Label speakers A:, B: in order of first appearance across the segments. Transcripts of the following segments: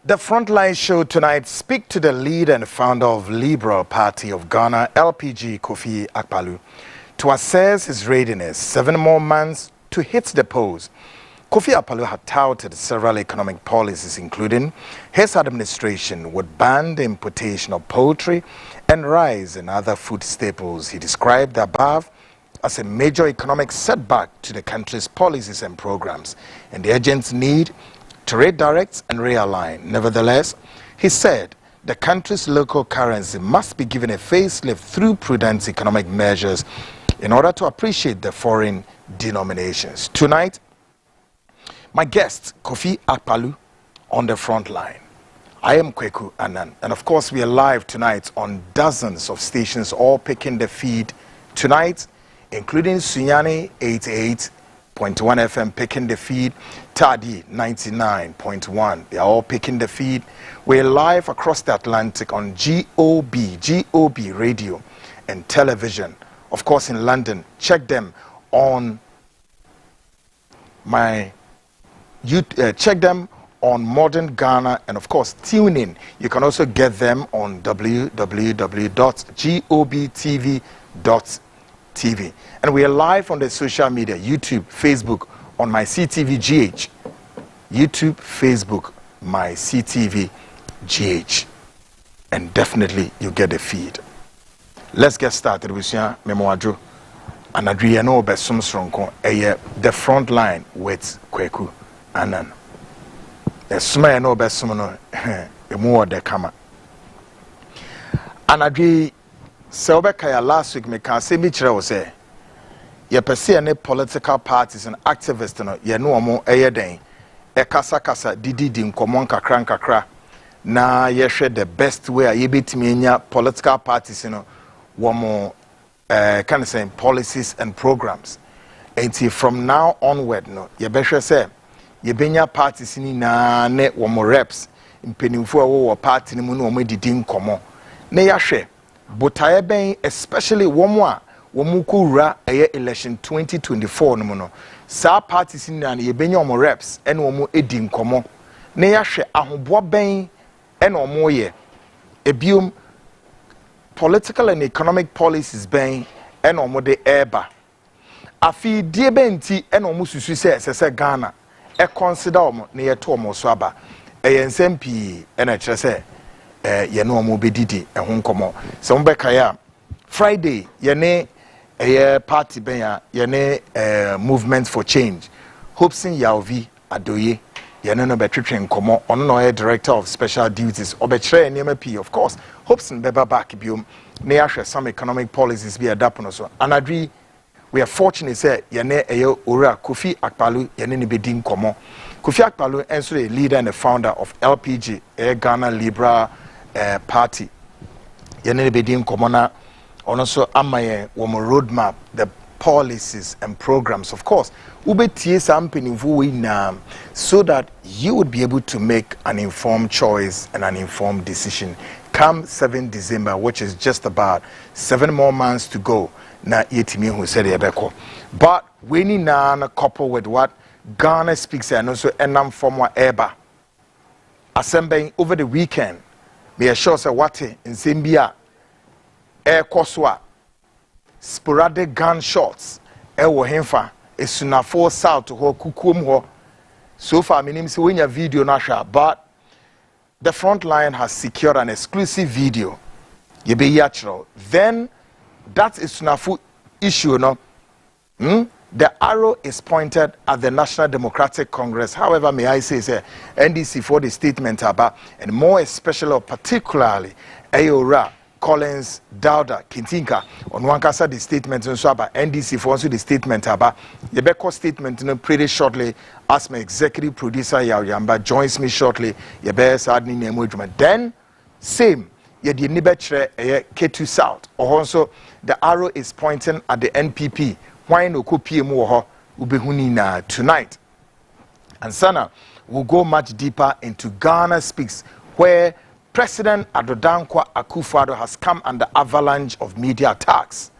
A: The Frontline show tonight speak to the leader and founder of Liberal Party of Ghana, LPG, Kofi Akpaloo, to assess his readiness 7 more months to hit the polls. Kofi Akpaloo had touted several economic policies, including his administration would ban the importation of poultry and rice and other food staples. He described the above as a major economic setback to the country's policies and programs and the urgent need to redirect and realign. Nevertheless, he said the country's local currency must be given a facelift through prudent economic measures in order to appreciate the foreign denominations. Tonight, my guest, Kofi Akpaloo, on the Frontline. I am Kweku Anan, and of course we are live tonight on dozens of stations, all picking the feed tonight, including Sunyani 88.1 FM picking the feed, Tadi 99.1. They are all picking the feed. We're live across the Atlantic on GOB radio and television. Of course, in London, check them on check them on Modern Ghana, and of course, tune in. You can also get them on www.gobtv.tv. And we are live on the social media, YouTube, Facebook, on my CTV-GH. YouTube, Facebook, my CTV-GH. And definitely you get the feed. Let's get started with you, Memoadro. And Adriano Besum Sronko, the Frontline with Kweku Anan. The Sumay no Besum, the more the Kama. And Adri, Selbekaya last week, me can say, Michel say, ye perceive any political parties and activists, no, ye no more den. E kasa didi nkomon kakra na ye share the best way ye betimi nya political parties no womo kind of saying policies and programs. And from now onward no ye be hwe say ye benya parties ni na ne womo reps mpenimfo a wo party ni mu no womo didi nkomo na ye hwe botaye ben especially womo a womo kura election 2024 no mu no sa parties in na ye benya omo reps en omo edi nkomo na ya hwe ahobo ben en omo ye ebium political and economic policies ben en omo de eba afi die benti en omo susu se Ghana e consider omo na ye to omo so aba e nsmp en a kire se ye no omo bedidi e ho nkomo so mbeka ya Friday ye ne party ben ya movement for change Hobson Yauvi Adoye ye no betwetwe nkomo ono no director of special duties obekire enema p of course Hobson beba back biom na yahwe some economic policies be adapt no so anadri we are fortunate say ye ne ora Kofi Akpaloo ye ne bedi nkomo Kofi Akpaloo enso a leader and the founder of LPG Ghana Liberal Party ye ne bedi nkomo na also amaye womo roadmap the policies and programs of course ubetie sampling na so that you would be able to make an informed choice and an informed decision come 7 December, which is just about 7 more months to go na yetimi who said ebeko but we need na couple with what Ghana speaks and also enam from wa eba assembling over the weekend me assure say what in Zambia air koswa sporadic gunshots wo hemfa esunafo south ho kukum ho so far menim say when your video na hwa but the Frontline has secured an exclusive video ye be yachro then that esunafo issue no the arrow is pointed at the National Democratic Congress. However, may I say NDC for the statement about and more especially or particularly Ayora Collins, Dauda, Kintinka, on one case the statement and so about NDC for also the statement about the Beko statement pretty shortly as my executive producer Yamba joins me shortly. Then same ye the nibetre K2 South or also the arrow is pointing at the NPP. Why no copy more ubehunina tonight? And Sana will go much deeper into Ghana Speaks, where President Adodankwa Akufo-Addo has come under avalanche of media attacks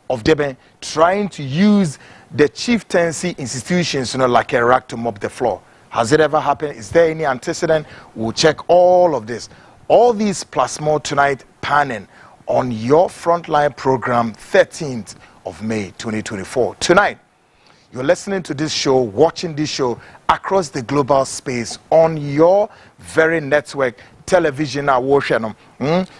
A: of them trying to use the chieftaincy institutions like a rag to mop the floor. Has it ever happened? Is there any antecedent? We'll check all of this. All these plus more tonight, panning on your Frontline program, 13th of May 2024. Tonight, you're listening to this show, watching this show across the global space on your very network, television, watching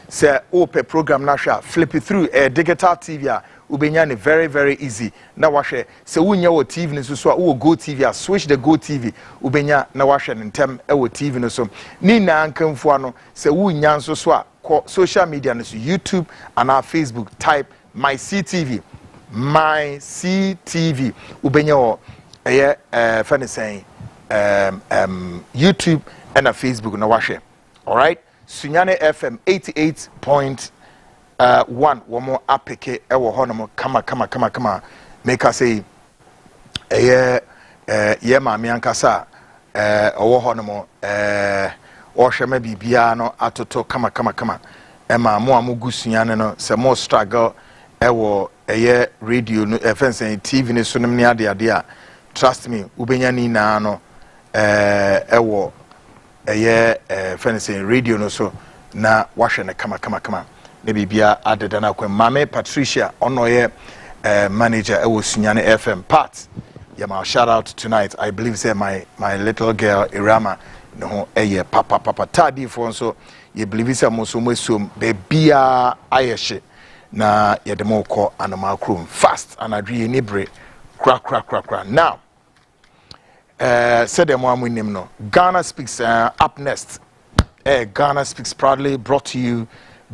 A: say open program nasha, flip it through a digital TV. Ubenya very, very easy. Now watch it. So unya wo TV niso so go TV, switch the go TV. Ubenya na watch it in term TV no so. Ni na ankamfo ano se unya nso so social media no so YouTube and our Facebook type my CTV. My CTV ubenya o funny saying YouTube and a Facebook na washe. All right, Sunyane FM 88.1 womo apeke ewo hono kama make us say ye maami ankasa owo hono o hweme bibia no atoto kama ema mo amugu Sunyane no se mo struggle ewo radio no saying TV ne so nem ne ade a trust me ubenya ni na no ewo saying radio no so na wahwe ne kama ne bibia adeda na kwa mame Patricia ono manager ewo Sunyane FM part my shout out tonight. I believe say my little girl Irama no papa tadi for so you believe say mo so bebia ayeshe na yedemo ko anoma krom fast and adwe ni bre kra now said them one name no Ghana Speaks up next. Ghana Speaks proudly brought to you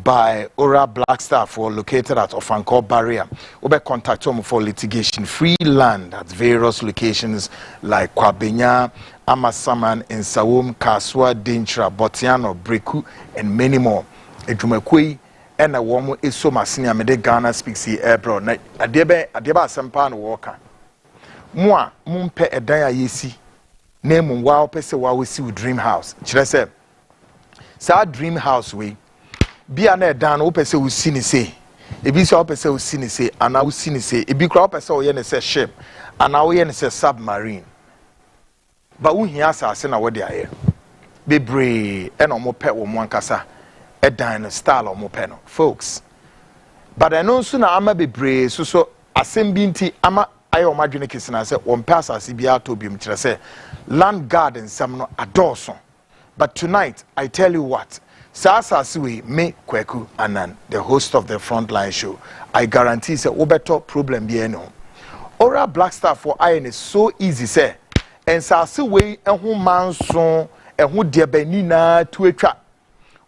A: by Ora Black Star for located at Ofanko Barrier. Ube contact them for litigation free land at various locations like Kwabenya, Amasaman, Nsawum, Kaswa, Dintra, Botiano, Breku, and many more. Ejumekwe and a woman is so masini amede Ghana Speaks here bro. Na adeba sempa no worker. Moi mumpe edan yesi na mu wa opese wa we si dream house kire se sa dream house we bia na edan no opese wo si ni se ebi so opese wo si ni se ana wo si ni se ebi kra opese wo ye ne se ship ana wo ye ne se submarine ba wo hia asase na wo de aye bebre e no mo pe wo mo ankasa edan no style o mo pe no folks but eno nso na ama bebre so asembinti ama ayo madwene kesina se won pass asibia to bium kire se land garden some no adoso. But tonight I tell you what, Sasasiwe me Kweku Anan, the host of the Frontline show, I guarantee say obeto problem bi eno. Ora Black Star for iron is so easy say and Sasiwe ehun manso ehun de bani na to atwa.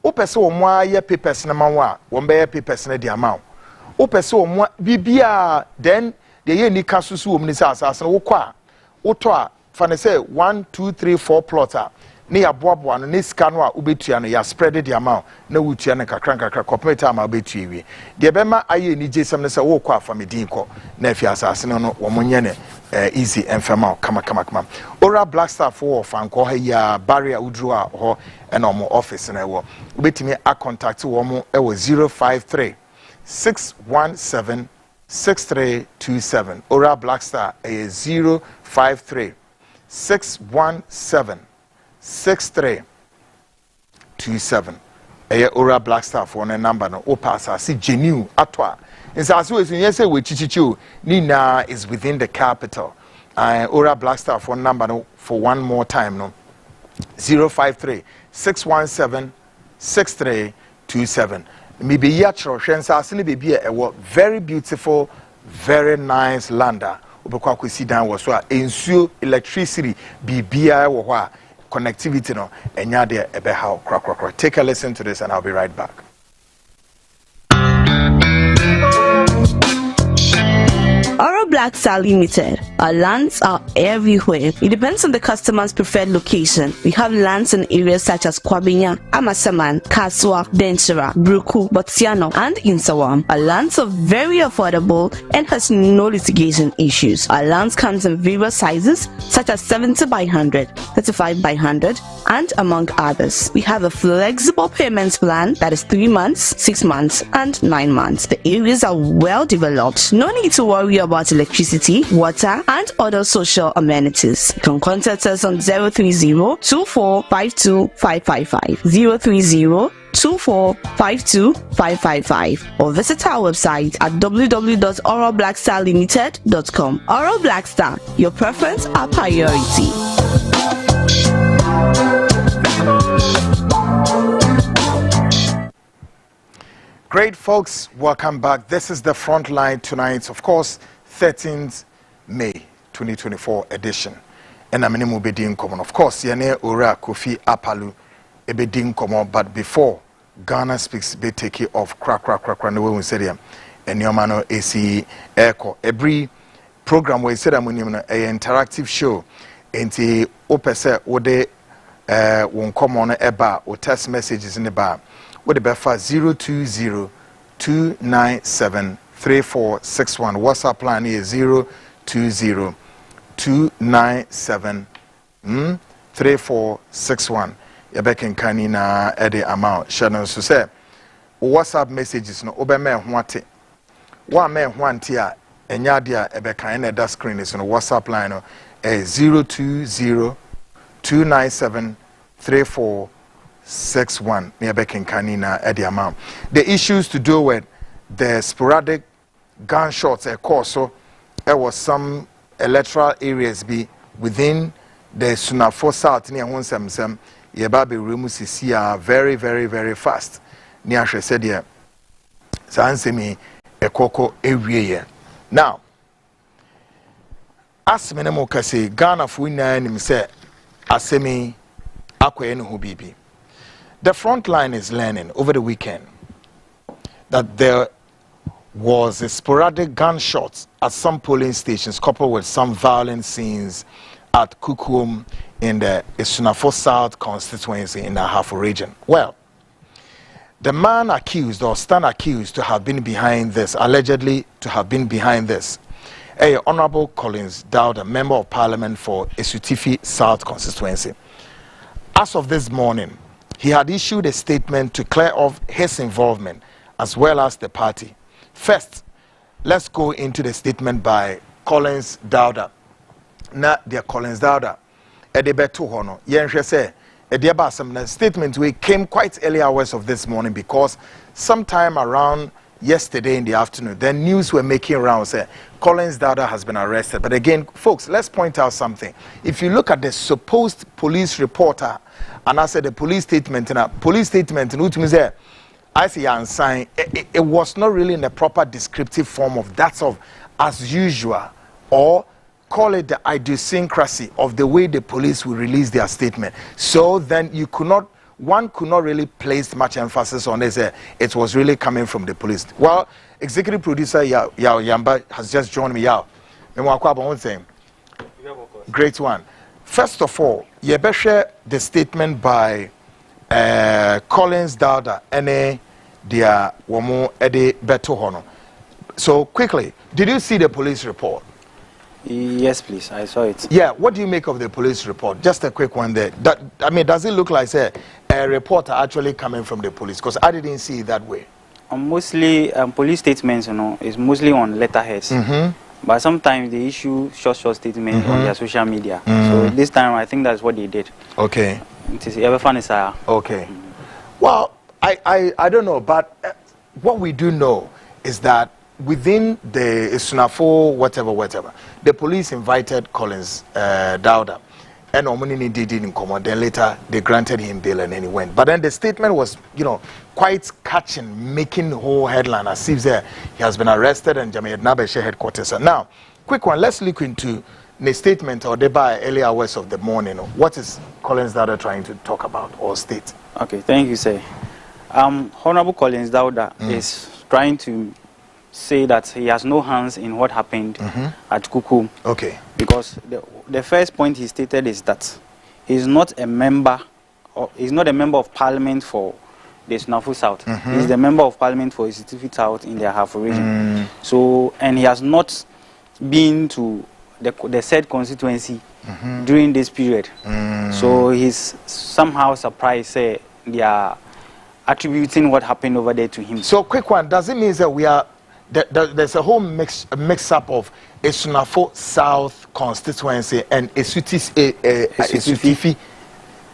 A: Opese wo mo aye papers na manwa, wo be papers na de amount. Opese wo mo bibia then the ye ni kasusu wo mni asase wo kwa woto a fa ne say 1 2 3 4 plotter ne ya boaboa no ne sika no a ubetua no ya spread the amount na wutua ne kakra kopeta ma ubetua wi de bema aye ni jesam ne say wo kwa famidin ko na afi asase no wo monye ne easy enfema kama Ora Black Star for fanko ha ya barrier udru a ho na omo office na wo ubetimi a contact wo mo e wo 053 617 6327. Ora Black Star is 053 617 6327. Ora Black Star for a number no opasa si genuine atwa. In Sasu is yes we chichichu Nina is within the capital. Ora Black Star for number no for one more time no 053 617 6327. Maybe yatro shensa asini baby very beautiful, very nice lander. Ubekwa kwesi dan wo so a ensuo electricity bibia wo ho a connectivity no enya de ebe how kra. Take a listen to this and I'll be right back.
B: Ora Black Star Limited. Our lands are everywhere. It depends on the customer's preferred location. We have lands in areas such as Kwabenya, Amasaman, Kaswa, Denchira, Bruku, Botiano, and Insawam. Our lands are very affordable and has no litigation issues. Our lands comes in various sizes such as 70 by 100, 35 by 100, and among others. We have a flexible payments plan that is 3 months, 6 months, and 9 months. The areas are well developed. No need to worry about about electricity, water, and other social amenities. You can contact us on 030-2452-555, 030-2452-555, or visit our website at www.oralblackstarlimited.com. Oral Black Star, your preference, our priority.
A: Great, folks, welcome back. This is the Frontline tonight, of course, 13th May 2024 edition. And I'm in Mubedin Common. Of course, Yane Ura Kofi Akpaloo Ebedin Common, but before Ghana Speaks, be taking off crack, no way we say them. And your man AC Echo. Every program where you said I'm an interactive show, and the opposite what they won't come on a bar or text messages in the bar. What the befa 020-297-3461. WhatsApp line is 020-297-3461. Yabek kani na ede amount. Shannon so say WhatsApp messages no obe me hwate. Wa me hwante a enya dia ebe kan na that screen is no WhatsApp line no 020-297-3461 near Kanina at the amount. The issues to do with the sporadic gunshots, of course, so there was some electoral areas be within the Sunafo South near Honsam, Yababi Remusisi are very, very, very fast. Niashe said, yeah, Sansemi, a coco area. Now, as Menemo Kase, Ghana Fuina and himself, Asemi. The Frontline is learning over the weekend that there was a sporadic gunshots at some polling stations coupled with some violent scenes at Kukum in the Sunafo South constituency in the Ahafo region. Well, the man accused or stand accused to have been behind this, allegedly to have been behind this, Honorable Collins Dowda, Member of Parliament for Esutifi South constituency. As of this morning, he had issued a statement to clear off his involvement as well as the party. First, let's go into the statement by Collins Dowda. Now, dear Collins Dowda, Edebeto Hono, Yenche say, Ediabasam, statement we came quite early hours of this morning because sometime around yesterday in the afternoon, the news were making rounds say Collins Dowda has been arrested. But again, folks, let's point out something. If you look at the supposed police reporter, and I said the police statement, which means I see and sign, it was not really in a proper descriptive form of that's of as usual, or call it the idiosyncrasy of the way the police will release their statement. So then one could not really place much emphasis on this. It was really coming from the police. Well, executive producer Yao Yamba has just joined me. Yao, great one. First of all, you better share the statement by Collins Dowda and dia womo ede beto hono. So quickly, did you see the police report?
C: Yes, please. I saw it.
A: Yeah. What do you make of the police report? Just a quick one there. Does it look like a reporter actually coming from the police? Because I didn't see it that way.
C: Mostly, police statements, is mostly on letterheads. But sometimes they issue short statements on their social media. So this time, I think that's what they did.
A: Okay.
C: It is ever fun, sir.
A: Okay. Well, I don't know, but what we do know is that within the Sunafo, whatever, the police invited Collins Dowda, and Omunini did in command. Then later they granted him bail and then he went. But then the statement was, quite catching, making the whole headline as if he has been arrested and Jamiat Nabeshe headquarters. And now, quick one, let's look into the statement or by early hours of the morning. What is Collins Dowda trying to talk about or state?
C: Okay, thank you, sir. Honorable Collins Dowda is trying to say that he has no hands in what happened at Kukum.
A: Okay.
C: Because the first point he stated is that he's not a member of parliament for the Sunafo South. He's the member of parliament for Esutifi South in the Ahafo region. So, and he has not been to the said constituency during this period. So he's somehow surprised they are attributing what happened over there to him.
A: So quick one, does it mean that there's a whole mix up of Esunafo South constituency and Esutifi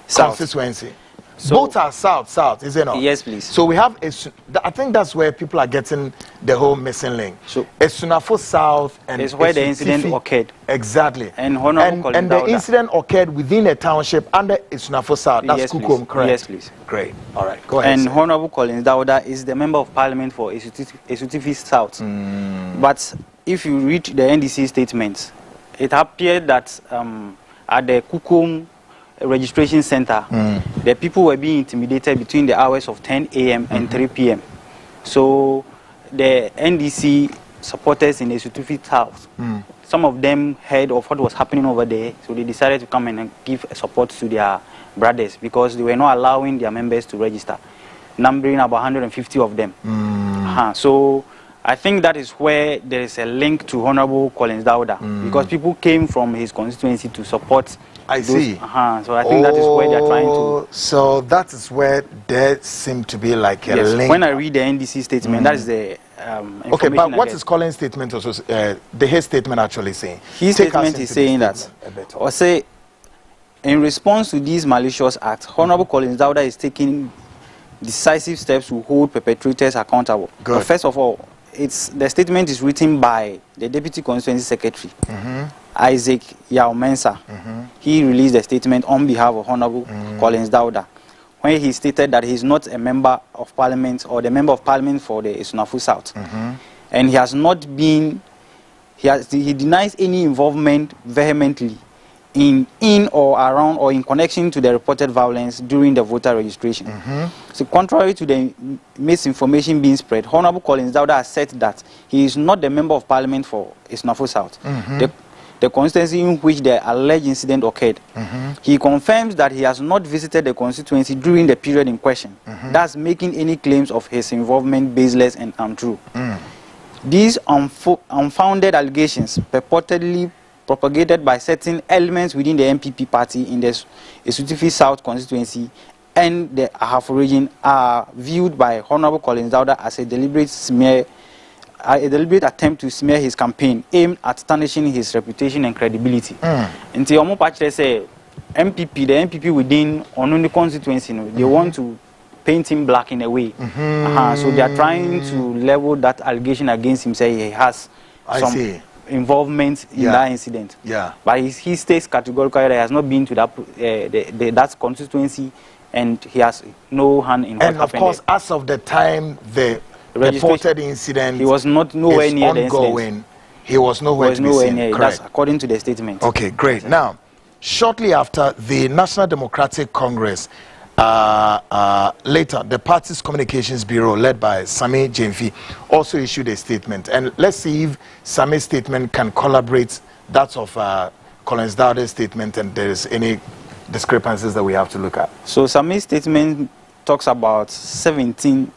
A: constituency. So, both are south, is it not?
C: Yes, please.
A: So we have I think that's where people are getting the whole missing link. So Esunafo South and
C: is where the incident occurred.
A: Exactly.
C: And
A: the incident occurred within a township under Esunafo South. That's
C: yes,
A: Kukum, correct?
C: Yes, please.
A: Great. All right. Go ahead.
C: And Honorable Collins Dauda is the member of parliament for Esutifi South. But if you read the NDC statements, it appeared that at the Kukum registration center, the people were being intimidated between the hours of 10 a.m. and 3 p.m. So the NDC supporters in the Esutifi South, some of them heard of what was happening over there, so they decided to come and give support to their brothers because they were not allowing their members to register, numbering about 150 of them. So I think that is where there is a link to Honorable Collins Dauda because people came from his constituency to support.
A: I see.
C: So I think that is where they are trying to.
A: So that is where there seems to be like a link.
C: When I read the NDC statement, that is the
A: okay, but what is Collins' statement also? His statement actually saying?
C: His statement is saying that, or say, in response to these malicious acts, Honorable Collins Dauda is taking decisive steps to hold perpetrators accountable. But first of all, the statement is written by the Deputy Constituency Secretary, Isaac Yao-Mensah. He released a statement on behalf of Honorable Collins Dauda, when he stated that he is not a member of parliament or the member of parliament for the Esunafo South. And he has not been, he denies any involvement vehemently in or around or in connection to the reported violence during the voter registration. So contrary to the misinformation being spread, Honorable Collins Dauda has said that he is not the member of parliament for Esunafo South, the constituency in which the alleged incident occurred. He confirms that he has not visited the constituency during the period in question, thus making any claims of his involvement baseless and untrue. These unfounded allegations purportedly propagated by certain elements within the MPP party in the Esutifi South constituency and the Ahafo region are viewed by Honorable Collins Dauda as a deliberate attempt to smear his campaign aimed at tarnishing his reputation and credibility. Until Omo Pachre say the MPP within Onuni constituency, they want to paint him black in a way. So they are trying to level that allegation against him, say he has some involvement in that incident. But he states categorically that he has not been to that that constituency and he has no hand in what happened. And of course,
A: as of the time the reported incident,
C: he was nowhere near the incident.
A: He was nowhere near.
C: That's according to the statement.
A: Okay, great. Now, shortly after, the National Democratic Congress, later, the party's communications bureau led by Sami Jemfi also issued a statement. And let's see if Sami's statement can collaborate that of Collins Dauda's statement and there is any discrepancies that we have to look at.
C: So Sami's statement talks about 16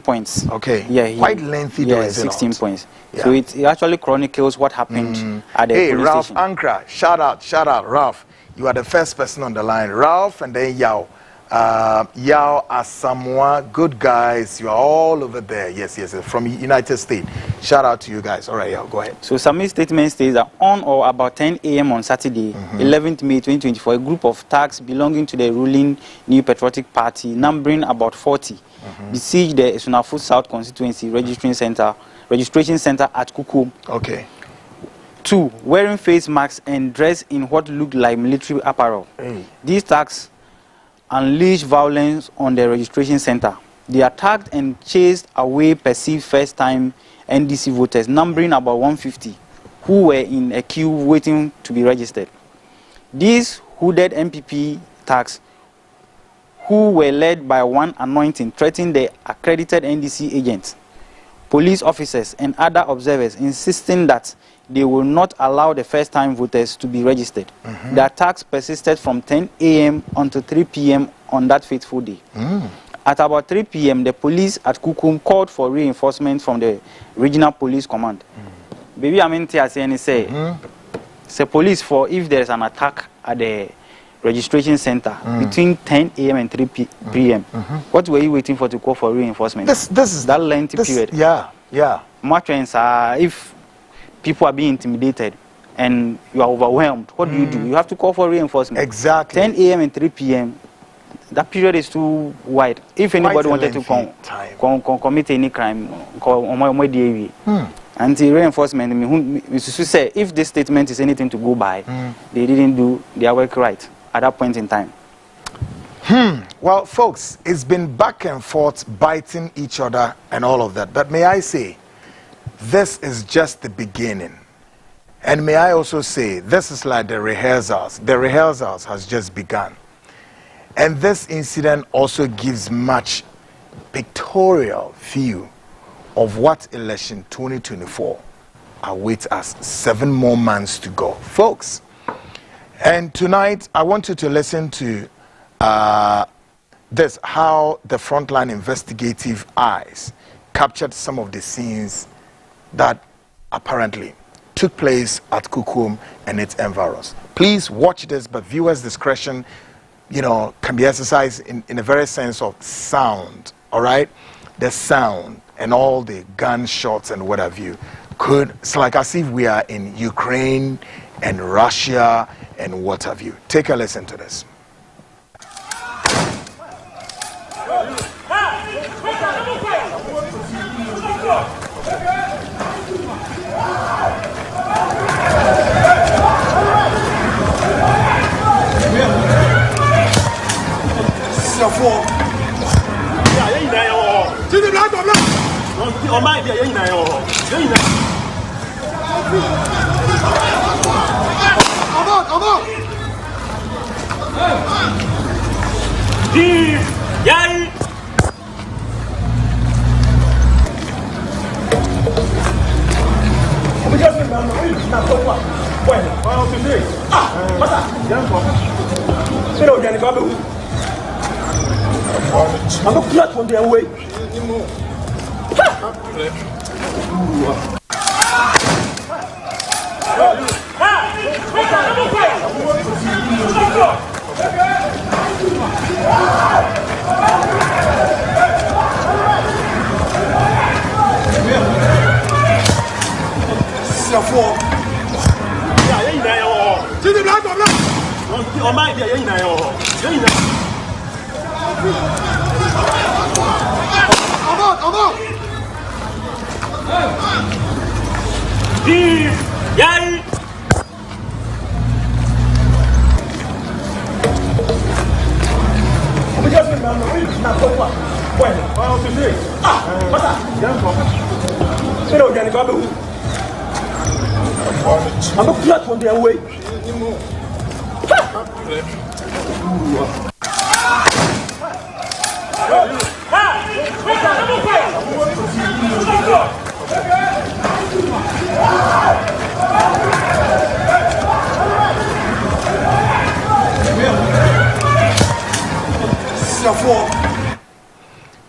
C: points.
A: Okay.
C: Yeah.
A: Quite lengthy.
C: Yeah, 16 points. Yeah. So it actually chronicles what happened at the police
A: Ralph
C: station.
A: Ankra, shout out, Ralph. You are the first person on the line. Ralph and then Yao. Yao Asamoah, good guys. You are all over there. Yes, from United States. Shout out to you guys. All right, Yao, go ahead.
C: So Sami's statement states that on or about 10 a.m. on Saturday, 11th May 2024, a group of thugs belonging to the ruling New Patriotic Party, numbering about 40, besieged the Esunafo South constituency registration center at Kukum.
A: Okay.
C: 2, wearing face masks and dressed in what looked like military apparel. These thugs unleashed violence on the registration center. They attacked and chased away perceived first-time NDC voters, numbering about 150, who were in a queue waiting to be registered. These hooded MPP thugs, who were led by one anointing, threatened the accredited NDC agents, police officers, and other observers, insisting that they will not allow the first-time voters to be registered. The attacks persisted from 10 a.m. until 3 p.m. on that fateful day. At about 3 p.m., the police at Kukum called for reinforcement from the regional police command. Baby, I mean, say police for if there is an attack at the registration center between 10 a.m. and 3 p.m. What were you waiting for to call for reinforcement?
A: This is
C: that lengthy period.
A: Yeah.
C: Much if people are being intimidated and you are overwhelmed, what do? You have to call for reinforcement.
A: Exactly.
C: 10 a.m. and 3 p.m. That period is too wide. If anybody wanted to commit any crime, and the reinforcement, say if this statement is anything to go by, they didn't do their work right at that point in time.
A: Well, folks, it's been back and forth, biting each other and all of that. But may I say, this is just the beginning. And may I also say, this is like the rehearsals. The rehearsals has just begun. And this incident also gives much pictorial view of what election 2024 awaits us. 7 more months to go, folks. And tonight, I want you to listen to this, how the Frontline investigative eyes captured some of the scenes that apparently took place at Kukum and its environs. Please watch this, but viewers' discretion, can be exercised in a very sense of sound, all right? The sound and all the gunshots and what have you it's like as if we are in Ukraine and Russia and what have you. Take a listen to this.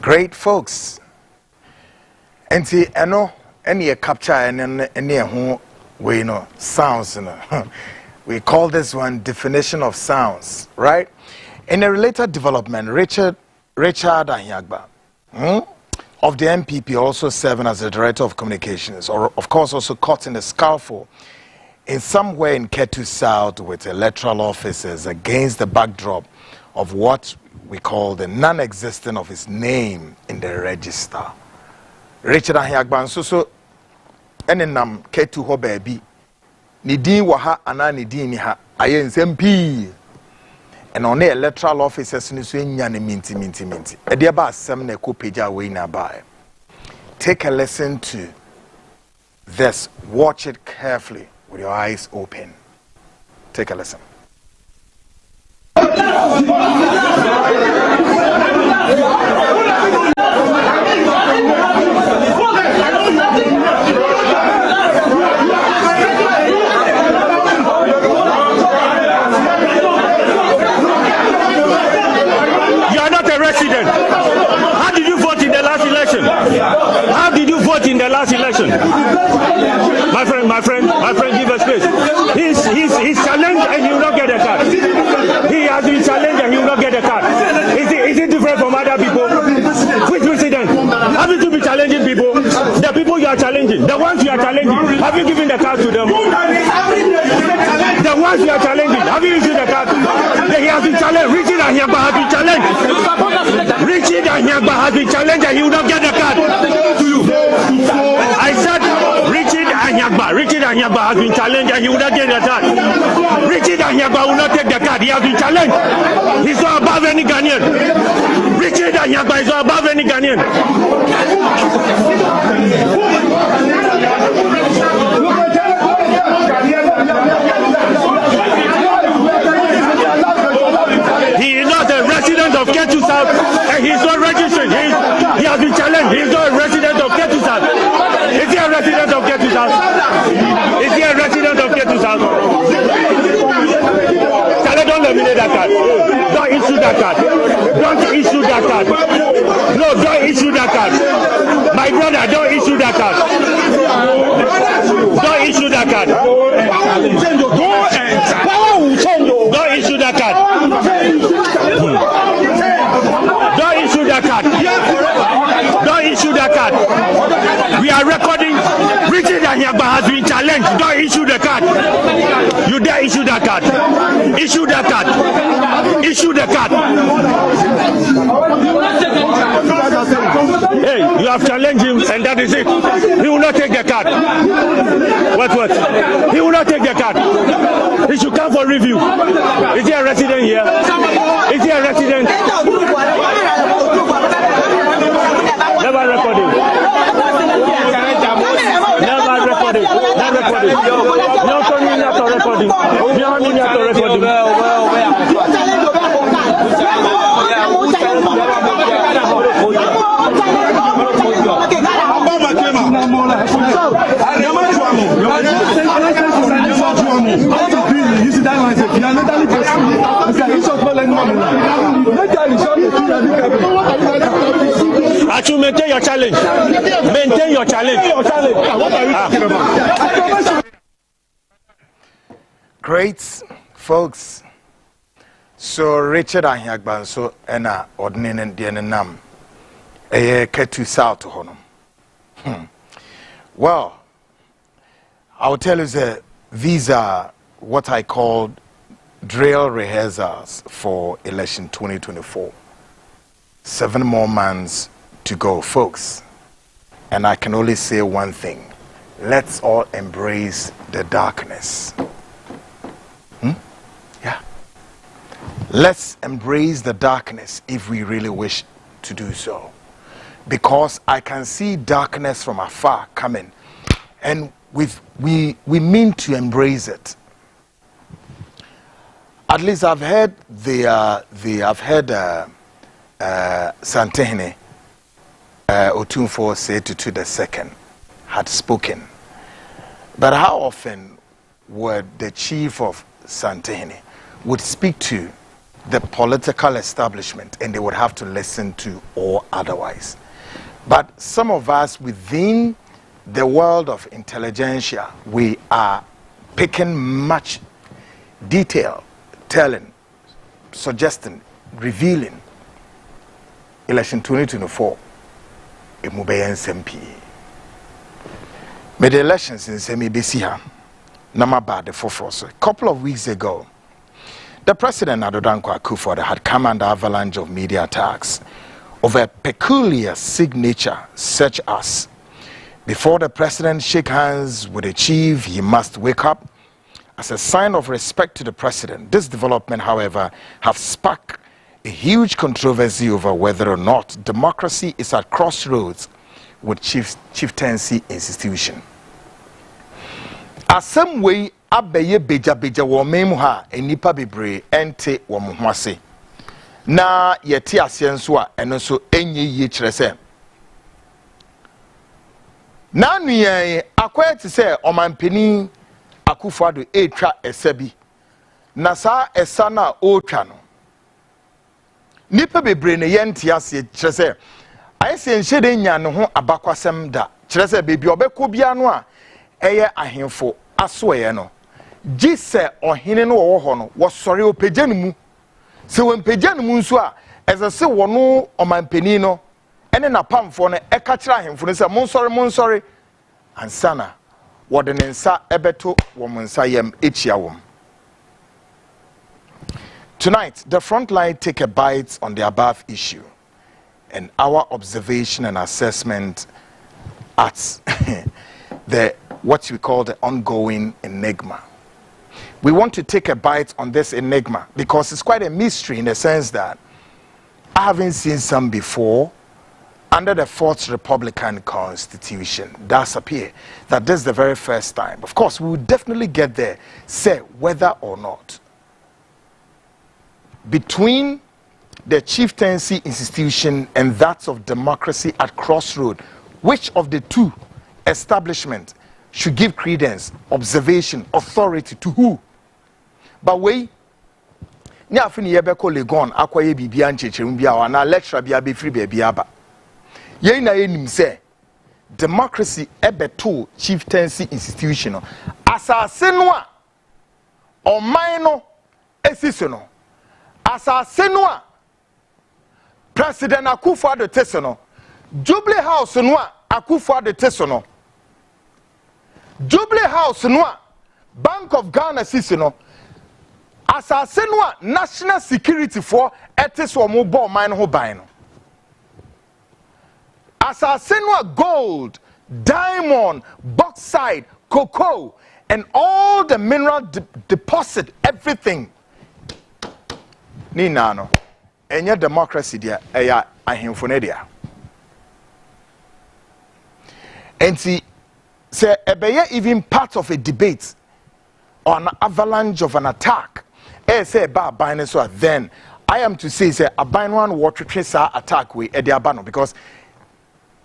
A: Great, folks. And see, any capture and sounds. We call this one definition of sounds, right? In a related development, Richard Anyagba of the MPP, also serving as the Director of Communications, or of course also caught in the scuffle in somewhere in Ketu South with electoral officers against the backdrop of what we call the non-existence of his name in the register. Richard Anyagba so enenam Ketu ho baby ni din wa ha ana ni din ni ha aye nsem and on the electoral officers ni so nya ne minti e de ba asem na ko page we na ba. Take a listen to this. Watch it carefully with your eyes open. Take a listen.
D: How did you vote in the last election? How did you vote in the last election? My friend, give us space. He's challenged and you will not get a card. He challenging, the ones you are challenging, have you given the card to them? The ones you are challenging, have you issued the card? He has been challenged. Richard Anyagba has been challenged. Richard Anyagba has been challenged and he will not get the card. I said Richard Anyagba has been challenged and he will not get the card. Richard Anyagba will not take the card. He has been challenged. He's not above any Ghanaian. Richard Anyagba is not above any Ghanaian. He is not a resident of Ketu South and he is not registered. He has been challenged. He is not a resident of Ketu South. Is he a resident of Ketu South? Is he a resident of Ketu South? Don't eliminate that card. Don't issue that card. Don't issue that card. No, don't issue that card. My brother, don't issue that card. Don't issue that card. Don't issue that card. Don't issue that card. Don't issue that card. We are recording. Richard Anyagba has been challenged. Don't issue the card. You dare issue that card. Issue that card. Issue the card. Hey, you have challenged him and that is it. He will not take the card. What? He will not take the card. He should come for review. Is he a resident here? Is he a resident? Never record him. Never record him. Never record him. No coming out to record him. No coming out to record him. Actually, maintain your challenge. Maintain your challenge. What are you talking about?
A: Great, folks. So Richard Anyagba so ena ordinary and nam Ketu South honum. Well, I will tell you that these are what I call drill rehearsals for election 2024. 7 more months to go, folks. And I can only say one thing. Let's all embrace the darkness. Yeah. Let's embrace the darkness if we really wish to do so. Because I can see darkness from afar coming. And we mean to embrace it. At least I've heard Santehene Otunfo say to the second had spoken. But how often would the chief of Santehene would speak to the political establishment and they would have to listen to or otherwise? But some of us within the world of intelligentsia, we are picking much detail, telling, suggesting, revealing. Election 2024, it will be SMP. But the elections in Semi-Besia, Namaba for force. A couple of weeks ago, the president Adodankwa Akufo had come under avalanche of media attacks of a peculiar signature, such as before the president shake hands with a chief, he must wake up. As a sign of respect to the president, this development, however, have sparked a huge controversy over whether or not democracy is at crossroads with chieftaincy institution. As some way, abeye beja wo memu ha enipa bebre ente wo mo ho ase. Na yete ase nso a eno so enye yi kire se. Na nuyen akwete se omampeni Akufo-Addo etwa esa bi. Na sa esa na otwa no. Nipa bebre ne yente ase kire se ayese nhede nya ne ho abakwasem da. Kire se bebi obekọ bia no a eye ahemfo asoye no. Gise ohene no wo ho no wo sori opagya nmu. Se wo mpagya nmu nso a eze se wo no omampeni no ene na pamfo no eka kire ahemfo no se monsori and sana wɔde ne nsa ɛbɛto wɔn nsa yam ekyia wɔm. Tonight, the Frontline take a bite on the above issue and our observation and assessment at the what we call the ongoing enigma. We want to take a bite on this enigma because it's quite a mystery in the sense that I haven't seen some before under the 4th Republican Constitution. That's appear that this is the very first time. Of course, we will definitely get there, say whether or not between the chieftaincy institution and that of democracy at crossroad, which of the two establishments should give credence, observation, authority to who? But we ni afini yebeko legon akwaye bibia nchechemu bia wana lecture bia be free baby aba. Ye na yenim say democracy ebeto chieftaincy institution asase no a oman no esisi no asase no a President Akufo-Addo tese no Jubilee House no a Akufo-Addo tese no Jubilee House no a Bank of Ghana sisi no asase no a national security for etese omo bo man ho ban no asase no a gold, diamond, bauxite, cocoa and all the mineral deposit everything ni na no enye democracy dia eya ahemfo ne dia enti say ebeye even part of a debate or an avalanche of an attack say ba ban so then I am to say aban one water sa attack we e dia ba no because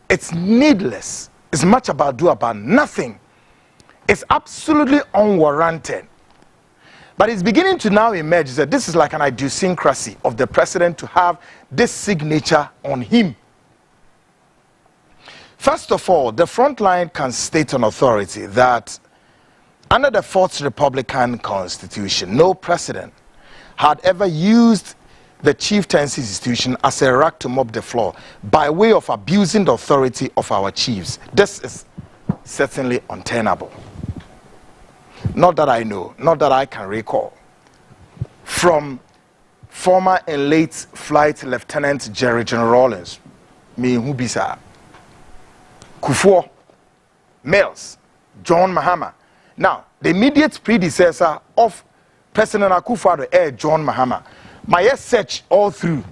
A: it's needless. It's much about do about nothing. It's absolutely unwarranted. But it's beginning to now emerge that this is like an idiosyncrasy of the president to have this signature on him. First of all, the Frontline can state on authority that under the 4th Republican Constitution, no president had ever used the chieftaincy institution as a rag to mop the floor by way of abusing the authority of our chiefs. This is certainly untenable. Not that I know, not that I can recall. From former and late Flight Lieutenant Jerry General Rawlings, me Hubisa, Kufuor, Mills, John Mahama. Now, the immediate predecessor of President Akufo-Addo, John Mahama. My search all through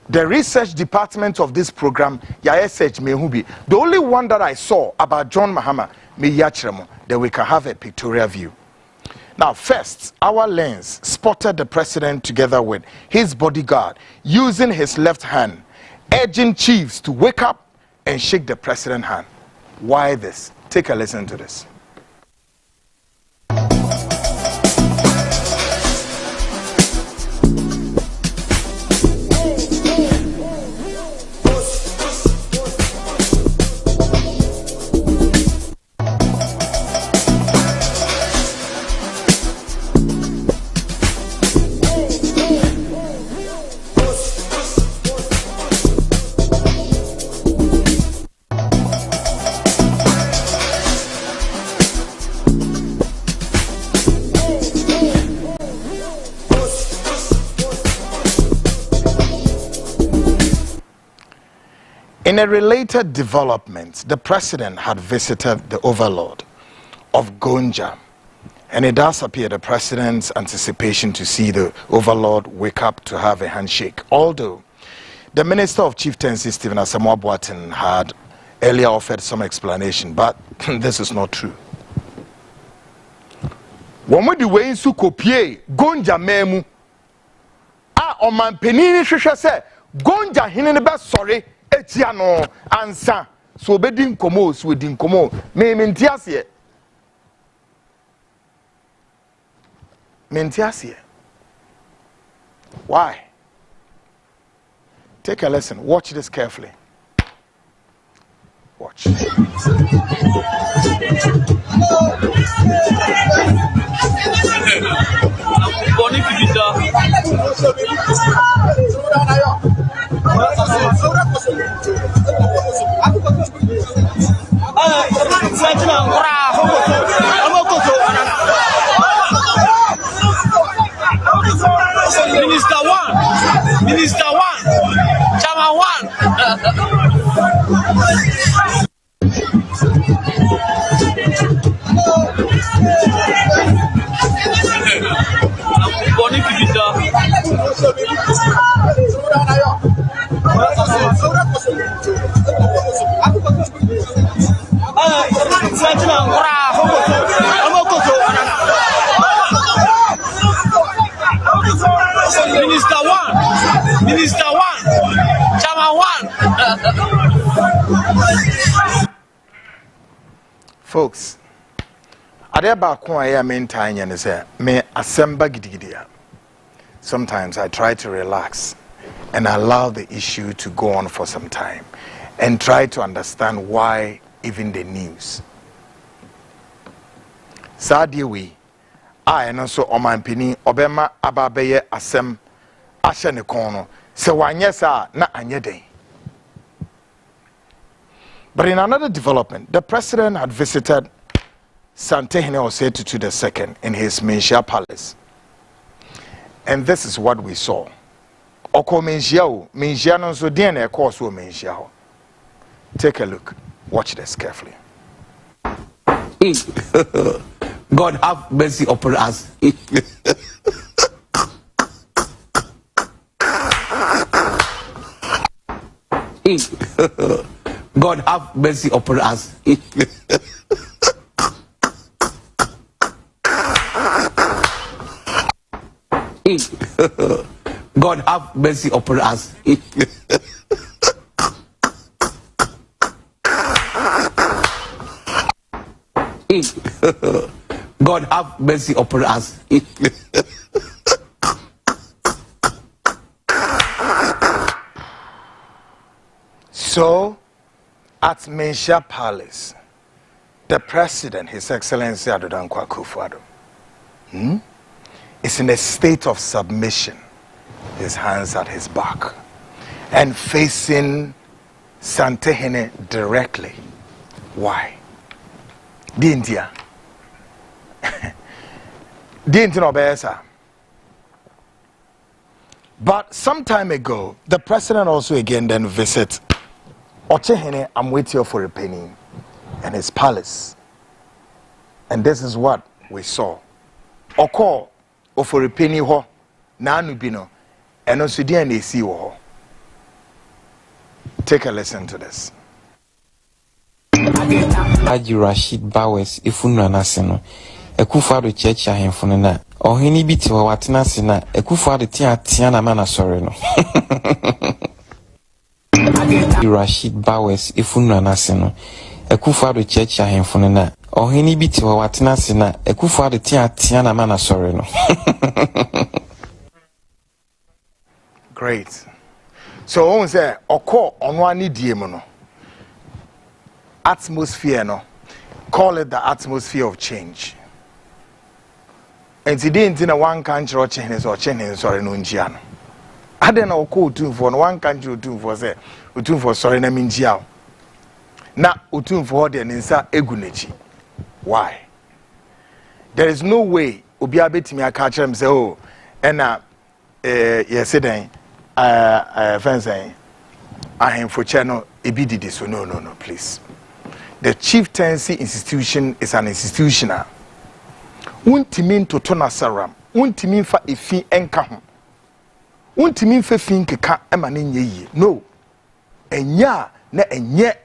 A: the research department of this program, ya search mehubi. The only one that I saw about John Mahama, me yachremo, that we can have a pictorial view. Now, first, our lens spotted the president together with his bodyguard using his left hand, urging chiefs to wake up and shake the president's hand. Why this? Take a listen to this. In a related development, the president had visited the overlord of Gonja, and it does appear the president's anticipation to see the overlord wake up to have a handshake. Although the Minister of Chieftaincy, Stephen Asamoah Boateng, had earlier offered some explanation, but this is not true. When we do way in Sukopie, Gonja memu, oman penini shusha se, Gonja hinene sorry. Etiano ansa so bedin komo so wedin komo me mentiase why? Take a lesson. Watch this carefully. Watch.
E: Minister one, Chairman one. Minister one, Chairman one.
A: Folks, ade ba ko aye maintain yen say me asemba gidigidia. Sometimes I try to relax and allow the issue to go on for some time and try to understand why even the news. Sadie we I no so omanpini obema ababeye asem ahye ne kon no se wanye sa na anye den. But in another development, the president had visited Santehene Osetutu II in his Menchia Palace. And this is what we saw. Oko Menchia no so den e course wo Menchia ho. Take a look. Watch this carefully.
F: God have mercy upon us. God have mercy upon us. God have mercy upon us. God have mercy upon us.
A: So, at Menchia Palace, the president, His Excellency Adodankwa Akufo-Addo, is in a state of submission, his hands at his back, and facing Santehene directly. Why? The India. The India. But some time ago, the president also again then visit Ochehene Amwetio for a penny and his palace. And this is what we saw. Oko for a penny ho na anubino and also DNA see ho. Take a listen to this.
G: Haji Rashid Bowers ifunu anaseno Akufo-Addo checha hemfunu na ohini bi te watena se na Akufo-Addo tia na mana sore no Rashid Bowers ifunu anaseno Akufo-Addo checha hemfunu na ohini bi te watena se na Akufo-Addo tia na mana sore no.
A: Great. So on say oko ono ani die mu no atmosphere no, call it the atmosphere of change. And today in one country or change or sorry no njiano. I don't know who for one country utu for say utu for sorry na minjiao. Na utu for the ninsa egunechi. Why? There is no way obi abetimi aka kire say oh na yesterday fancy ahemfo che no ebi didi so no please. The chieftaincy institution is an institutional. Untimin to tonasaram, untimin fa efi enka ho. Untimin fa fin keka emane nyeye. No. Enya na enye.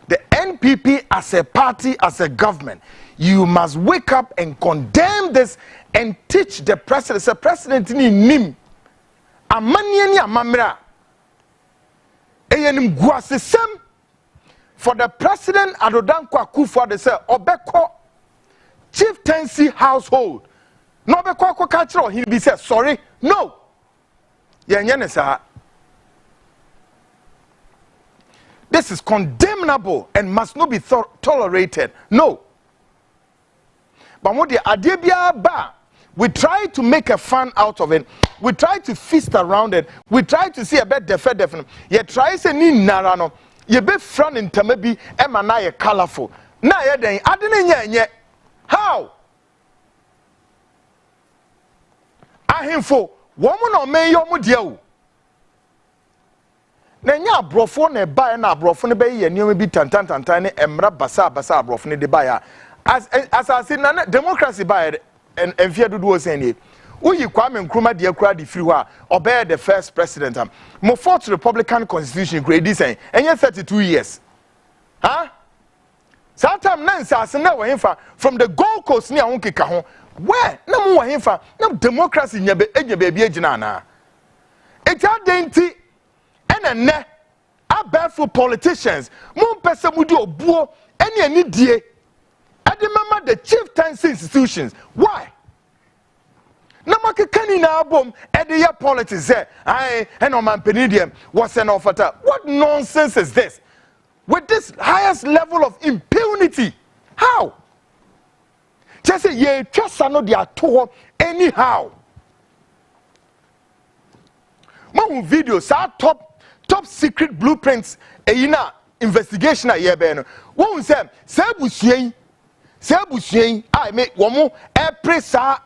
A: The NPP as a party, as a government, you must wake up and condemn this and teach the president. The president ni nim. Amanye ni amamra. Eyenim guasesem. For the president Adodankwa Akufo-Addo say obeko chieftaincy household no obeko akwa kire he be say sorry no yenye ne sa. This is condemnable and must not be tolerated. No. But what the idea ba, we try to make a fun out of it. We try to feast around it. We try to see a bit definite. You try say ni narano. ye be fran ntama bi e ma na ye colorful na ye den ade ne nya how ahemfo womo na omen yo mo dia o na nya abrofo na ba na abrofo ne be ye nioma bi tantantantan ne emra basa abrofo ne de ba ya as na democracy ba en enfia dodo o sen ni uyi Kwame Nkrumah de akura de free ho obey the first president mo fourth republican constitution grade sen enye 32 years huh sometime na nsase na wohemfa from the Gold Coast ni ahon keka ho where na mo wohemfa na democracy nya be bi agina na eta denti ene abafo politicians mo pese mu di obuo ene ani die ade mama the chieftaincy institutions why na makekani na abom ede ya politics ai eno man penidiem was an offer what nonsense is this with this highest level of impunity how just say ye twasa no dia to anyhow mo video sa top secret blueprints eyina investigation a ye be no won say sabusuyen I make womo presa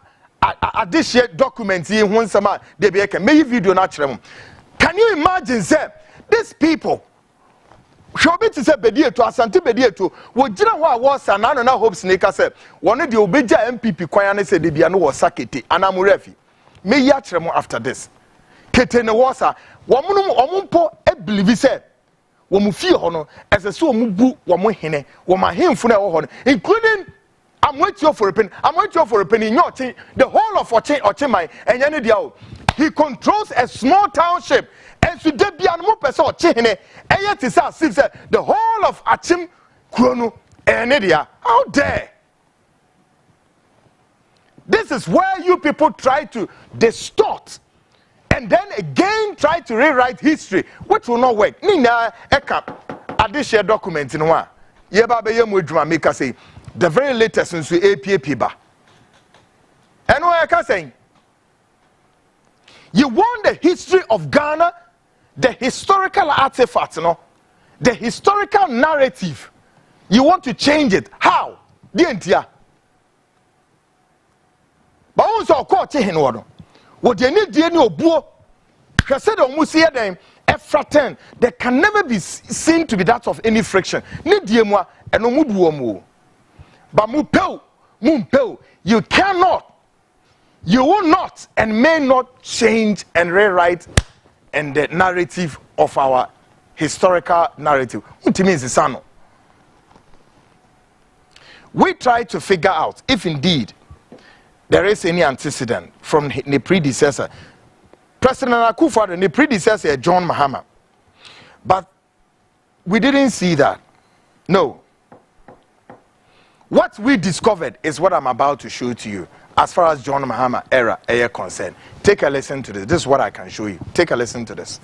A: additional documents here one sama they be can make video na kire mo can you imagine say these people should be to say bedie to asante bedie to wo gina ho a wo sana na hopes ne ka say won de obeja MPP kwan na say de bia no wo sakete anamorafi me ya kire mo after this kete ne wo sa omumpo e believe say wo mu fie ho no ese so mu bu wo mo hene wo ma hemfu na wo ho no including I'm waiting for a penny. The whole of Ochimai and Yanidio. He controls a small township. And so there be an person or chihine. And yet is as if the whole of Achim Krono and Nidia. How dare! This is where you people try to distort and then again try to rewrite history, which will not work. Nina Eka additional documents in one. Yeba be yemu drum make say. The very latest in APAP ba. And what I can say, you want the history of Ghana, the historical artifacts, the historical narrative. You want to change it. How? Dientia. But also, court in order. What you need, dear no buo. Said on Musia them, F10, there can never be seen to be that of any friction. Need dear moi and no mubuomo. But mumpel, you cannot, you will not, and may not change and rewrite and the narrative of our historical narrative. What means is sano. We try to figure out if indeed there is any antecedent from the predecessor. President Akufo-Addo, the predecessor John Mahama, but we didn't see that. No. What we discovered is what I'm about to show to you as far as John Mahama era is concerned. Take a listen to this. This is what I can show you. Take a listen to this.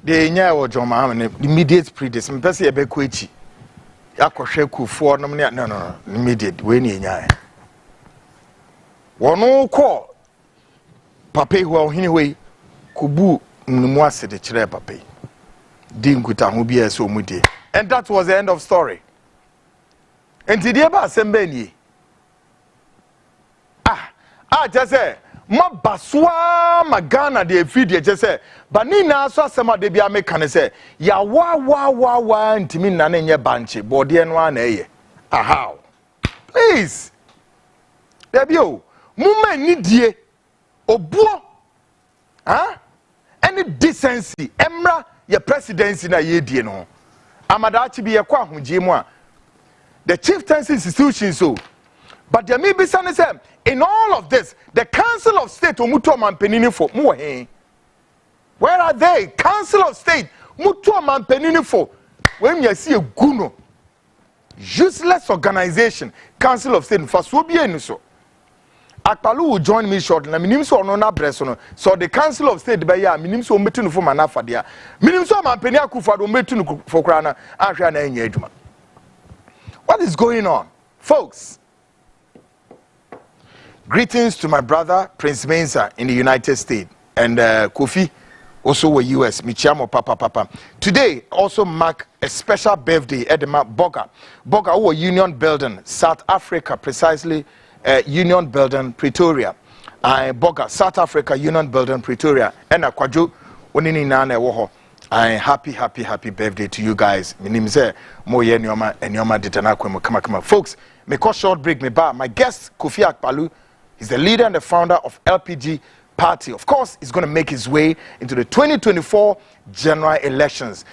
A: de nya wo John Mahama immediate predecessor me pese ye be ko echi yakohwe kufuo no no immediate we ni nya wono ko papa hu ohini we kubu nmu ase de kire papa di nkuta ho bia so mudie and that was the end of story enti die ba asembe ni just say ma baswa magana de fidie je say bani na so asema de bia me kan say ya wa ntimi na na nye banche bode no ana eye aha please debio mumma ni die obuo any decency emra your presidency na ye die no amadachi bi ye kwa ahugye mu a the chieftaincy institution so but there may be something say in all of this the council of state omuto mampenini for mu he where are they council of state muto mampenini for when you see a guno useless organization council of state for so be so Akpaloo will join me shortly. Na minim so no na breso no. So the Council of State be ya minim so metu no for manafa dia. Minim so mampeni akufado metu no for kra na ahwa na enya adwuma. What is going on? Folks, greetings to my brother Prince Mensa in the United States and Kofi also in US. Michiamo papa. Today also mark a special birthday at the Boga who Union Building, South Africa, precisely Union Building, Pretoria. Boga, South Africa, Union Building, Pretoria. And Akwadwo onini nana woho. Happy birthday to you guys. My name is Moye Nyoma and Nyoma Ditana Kama. Folks, me call short break me ba. My guest Kofi Akpaloo is the leader and the founder of LPG party. Of course, he's going to make his way into the 2024 general elections.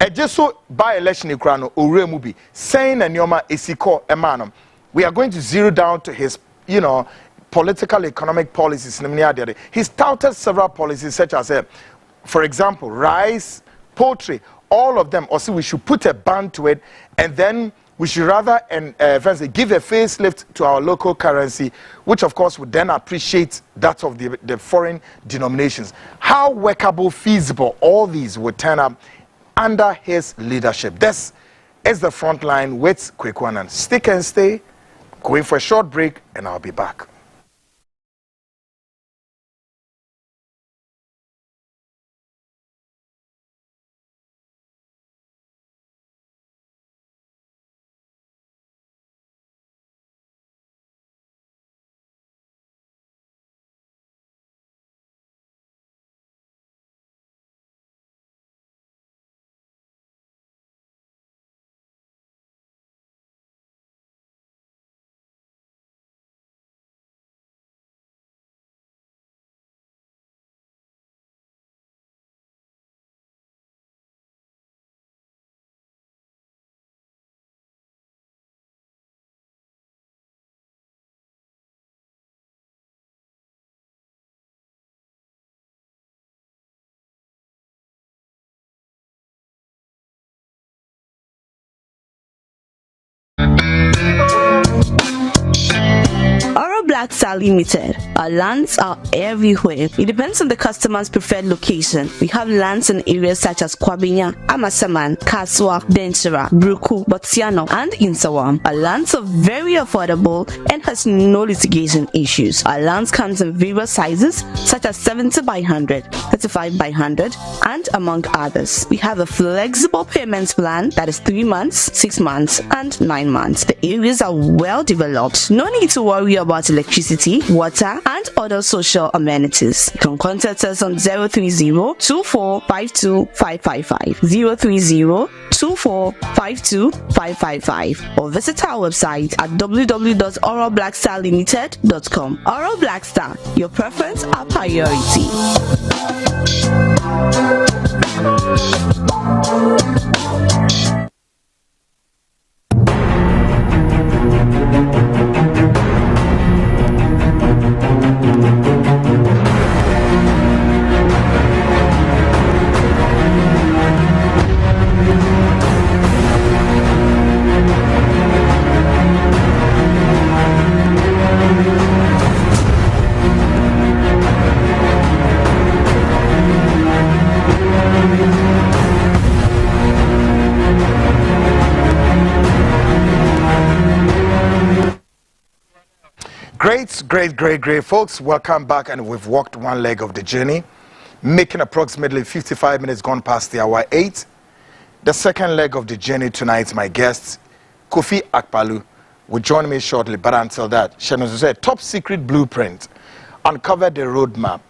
A: Ejeso by election ikrano Uremubi saying and Nyoma Esiko Emanum. We are going to zero down to his, political economic policies. He touted several policies such as, for example, rice, poultry, all of them. Also, we should put a ban to it, and then we should rather give a facelift to our local currency, which of course would then appreciate that of the foreign denominations. How workable, feasible, all these would turn up under his leadership. This is the Frontline with Kwekwanan. Stick and stay. Going for a short break, and I'll be back.
B: Black Star Limited. Our lands are everywhere. It depends on the customer's preferred location. We have lands in areas such as Kwabenya, Amasaman, Kaswa, Denchira, Bruku, Botsiano, and Insawam. Our lands are very affordable and has no litigation issues. Our lands comes in various sizes such as 70 by 100, 35 by 100, and among others. We have a flexible payments plan that is 3 months, 6 months, and 9 months. The areas are well developed. No need to worry about electricity, water, and other social amenities. You can contact us on 030-2452-555, 030-2452-555, or visit our website at www.oralblackstarlimited.com. Oral Black Star, your preference, our priority.
A: Great, folks. Welcome back, and we've walked one leg of the journey, making approximately 55 minutes gone past the hour 8. The second leg of the journey tonight, my guest, Kofi Akpaloo, will join me shortly. But until that, Shenozuze, top secret blueprint, uncovered the roadmap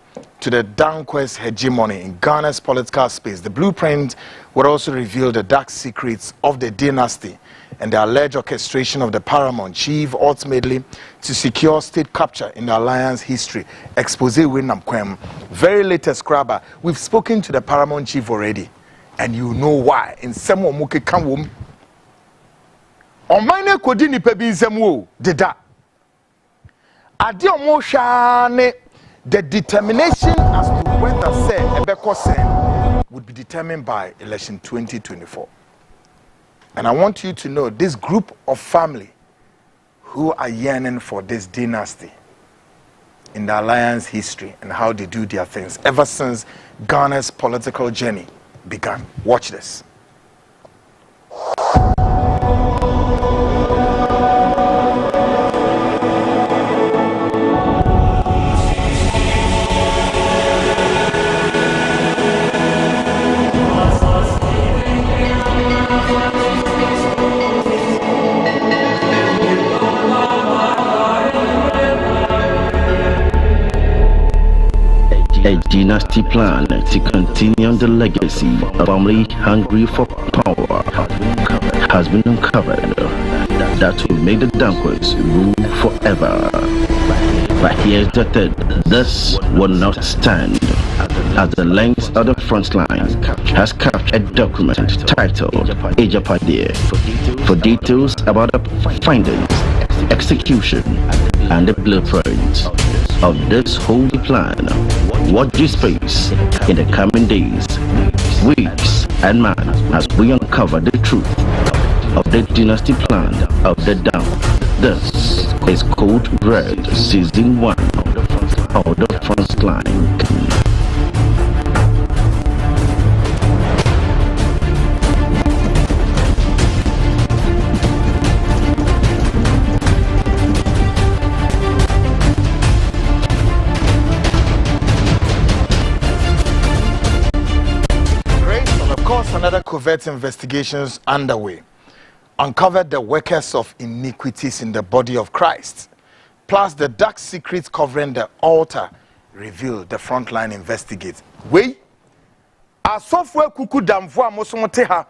A: to the downquest hegemony in Ghana's political space. The blueprint would also reveal the dark secrets of the dynasty and the alleged orchestration of the paramount chief, ultimately to secure state capture in the alliance history. Expose Winam Kwem. Very latest grabber. We've spoken to the paramount chief already, and you know why. In some muke kamwum. On mine kodini pebi nzemwo deda. Adi omo shane. The determination as to whether say Ebeko Sen would be determined by election 2024. And I want you to know this group of family who are yearning for this dynasty in the alliance history and how they do their things ever since Ghana's political journey began. Watch this.
H: A dynasty plan to continue the legacy of family hungry for power has been uncovered that will make the Danquist rule forever. But here's the thing, this will not stand, as the length of the Frontline has captured a document titled Advertisements for details about the findings, execution, and the blueprint of this holy plan. Watch this space in the coming days, weeks, and months as we uncover the truth of the dynasty plan of the Down. This is Code Red Season 1 of the Frontline.
A: Another covert investigations underway uncovered the workers of iniquities in the body of Christ, plus the dark secrets covering the altar revealed. The Frontline investigate. We are software kuku damfua mosomoteha,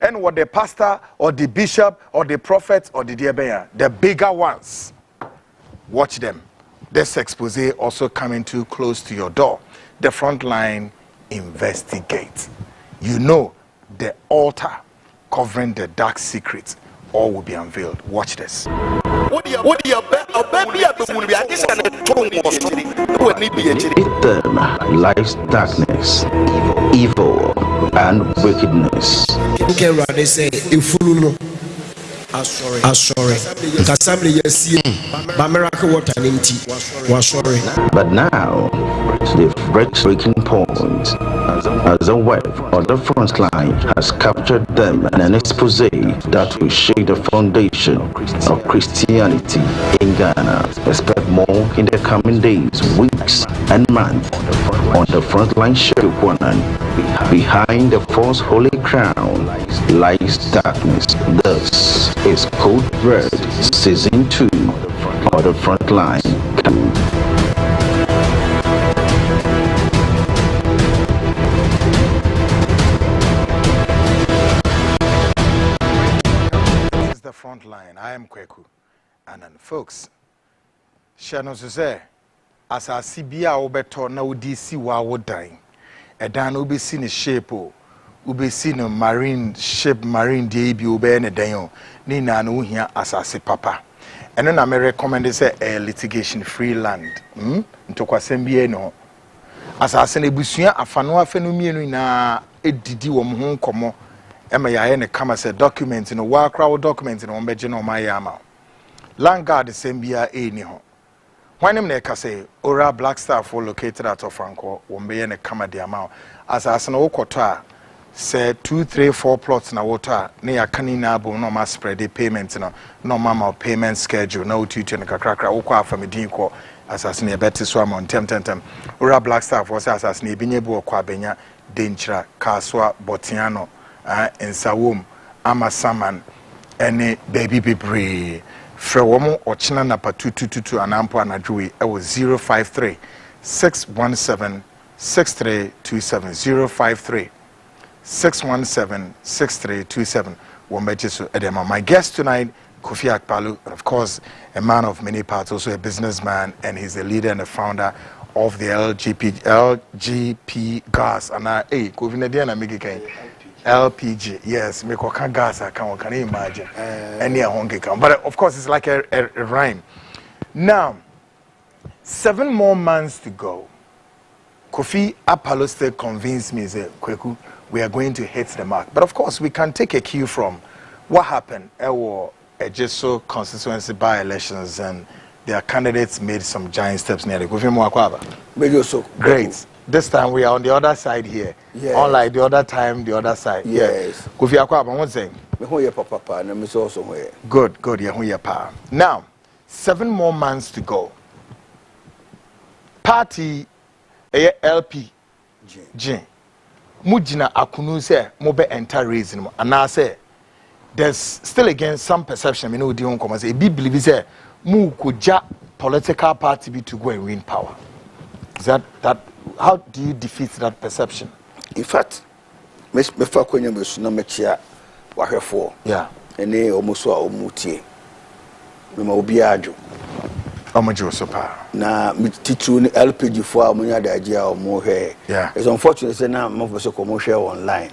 A: and what the pastor or the bishop or the prophet or the diabeya, the bigger ones. Watch them. This expose also coming too close to your door. The Frontline investigate. You know, the altar covering the dark secrets all will be unveiled. Watch this.
H: With them lies darkness, evil, and wickedness.
I: They say, sorry.
H: But now, the breaking point, as a web of the Frontline has captured them in an expose that will shake the foundation of Christianity in Ghana. Expect more in the coming days, weeks, and months on the Frontline show. Behind the false holy crown lies darkness. This is Code Red Season 2 of the Frontline.
A: This is the Frontline. I am Kweku. And then, folks, Shenozuze, as I see Bia Obeto na udisi wa wodain. Edan ube si ni shape o. Ube si no marine shape marine DB ube ne danyo. Ni na no hia asase papa. And then I may recommend say a litigation free land. Ntokwa sembie no. Asase ne busua afano afenu mienu na edidi wo ho nkomo. Ema ya ne kama say document no wa kra document no ombeje no ma ya ama. Land guard sembia ni ho. When him neka say Ora Black Star for located at Franco, Wombe ne kama di amount. As no koto say 2, 3, 4 plots na water na ya kanina abo no ma spread the payment no mama payment schedule na ututu na kakrakra wo kwa famidin ko asasine e beti so amount tem ora black star for asasine e binye bu kwa benya denchira kaswa botiano ensawom ama saman ene baby bebre frewomo ochina na pa 2222 anampo anadwe e wo 053 617 6327 053 617 6327 Wombejisu Edema. My guest tonight, Kofi Akpaloo, of course, a man of many parts, also a businessman, and he's the leader and the founder of the LGP gas. And hey, Kofi Nadiana Migi LPG, yes, Mikoka gas, can you imagine? Any honky come. But of course, it's like a rhyme. Now, 7 more months to go. Kofi Akpaloo still convinced me, say, Kweku, we are going to hit the mark. But of course, we can take a cue from what happened. Ejiso constituency by-elections, and their candidates made some giant steps near the Kofi Mwakwaba. Great. This time we are on the other side here. Yes. Unlike the other time, the other side.
J: Yes.
A: Kofi Akwaba, what's saying? Good. Now, 7 more months to go. Party LPG. Mujina akunu se mobe enter reason and I say there's still again some perception me no di on come say be believe say mu koja political party be to go and win power. Is that how do you defeat that perception?
J: In fact, me fa kwanya me su na me chia wahwefo. Yeah. Ene omuso a omutie. Me ma obi adwo.
A: Omojo so pa.
J: Na titru ni LPG for amunya da agia omo hwe.
A: Yeah.
J: It's unfortunate say na mo so komo share online.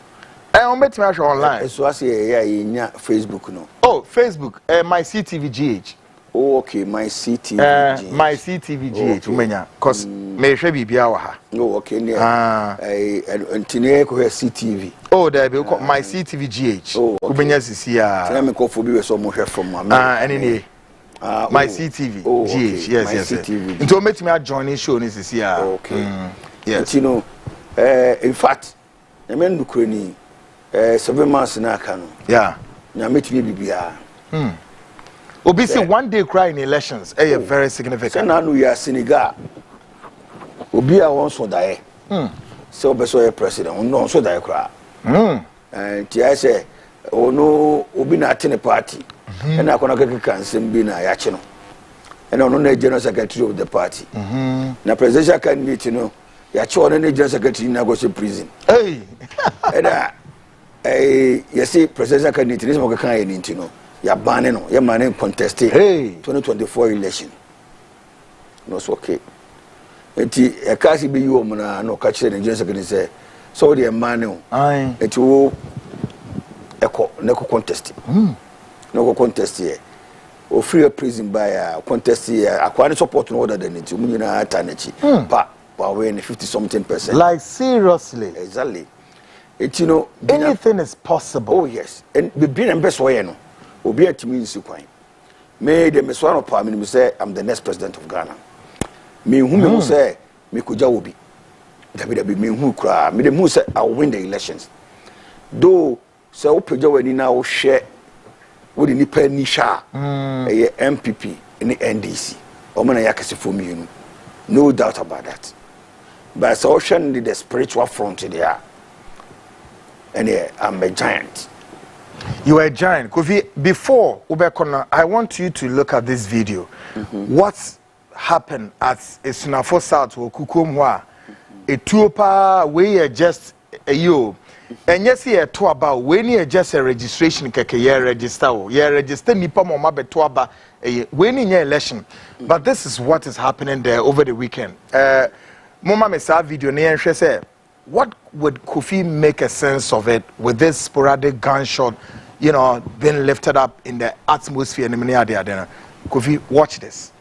A: On bet me share online.
J: So as nya Facebook no.
A: Oh, Facebook. My CTVGH.
J: Oh, okay, my CTVGH.
A: My CTVGH umenya cause me hwe bibia wa ha.
J: Oh, okay. Ntine ko CTV.
A: Oh, there be my CTVGH. Umenya sisi ya.
J: Tell me Kofi be so mo hwe from am.
A: Anyway. My CTV. Oh, okay. Yes.
J: CTV.
A: Until make me join the show this year.
J: Okay.
A: Yes.
J: You know, in fact, I mean Ukraine 7 months na kanu.
A: Yeah.
J: Na meet me bibia.
A: Obviously one day cry in elections very significant.
J: Say na no ya Senegal. Obi a won so dae. So obeso president, no so dae kra. And I say ono obi na atene party. And I can be na yachino. And on the general secretary of the party. Now, presidential candidate, you know, Yacho and the general secretary now goes to prison. Hey, and you see, presidential candidate is more kind of, you know, you're banning, your man contested 2024 election. No, it's okay. And a casi be you, no catch the general secretary say, so the man, it will echo, never contest. No contest here. Or free a prison by a contest here. I quite support no other than it. Munina Tanachi. But when 50-something%.
A: Like seriously.
J: Exactly. It you know
A: anything is possible.
J: Oh yes. And the being best way no. Obi at me in Sukwai. May the Meswano Parliament me say I'm the next president of Ghana. Me whom say me kuja obi. David be me who cry. Me the who say I'll win the elections. Though so Opeja when now share with the Nipa Nisha, a MPP in the NDC. Omana yakasi for me, no doubt about that. But so ocean the spiritual front there, and I'm a giant.
A: You are a giant. Kofi, before Ubekona, I want you to look at this video. What happened at Esunafo South or Kukumwa? A tuopa where just a yo. And yes, here to about when you just a registration keke register nipa mama betuaba when in your election. But this is what is happening there over the weekend. Mama me saw video near say what would Kofi make a sense of it with this sporadic gunshot, you know, being lifted up in the atmosphere in the Minneapolis? Kofi, watch this.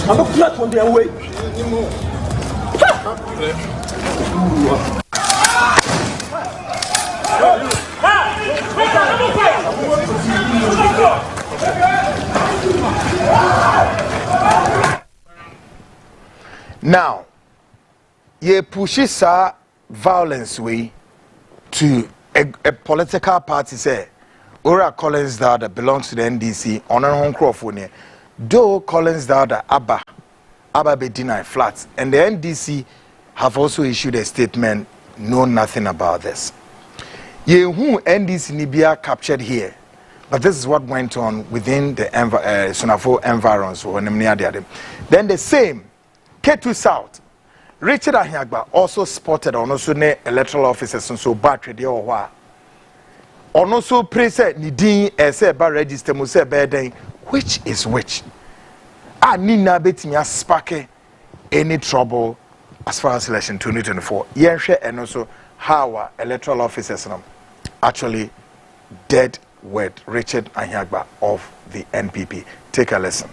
D: I'm not flat on their way.
A: Now, ye pushes violence way to a political party say Ora Collins that belongs to the NDC on a home crofone. Though Collins that Abba be denied flats, and the NDC have also issued a statement, know nothing about this. Ye who NDC Nibia captured here, but this is what went on within the Sunafo environs. Then the same K2 South, Richard Ahiagba also spotted on also ne electoral officers and so battery de or also praise ni din ese ba register mu se beden which is which. Nina betimi spark any trouble as far as election 2024. Yenhwe and also how our electoral officers actually dead with Richard Ahiagba of the NPP. Take a lesson.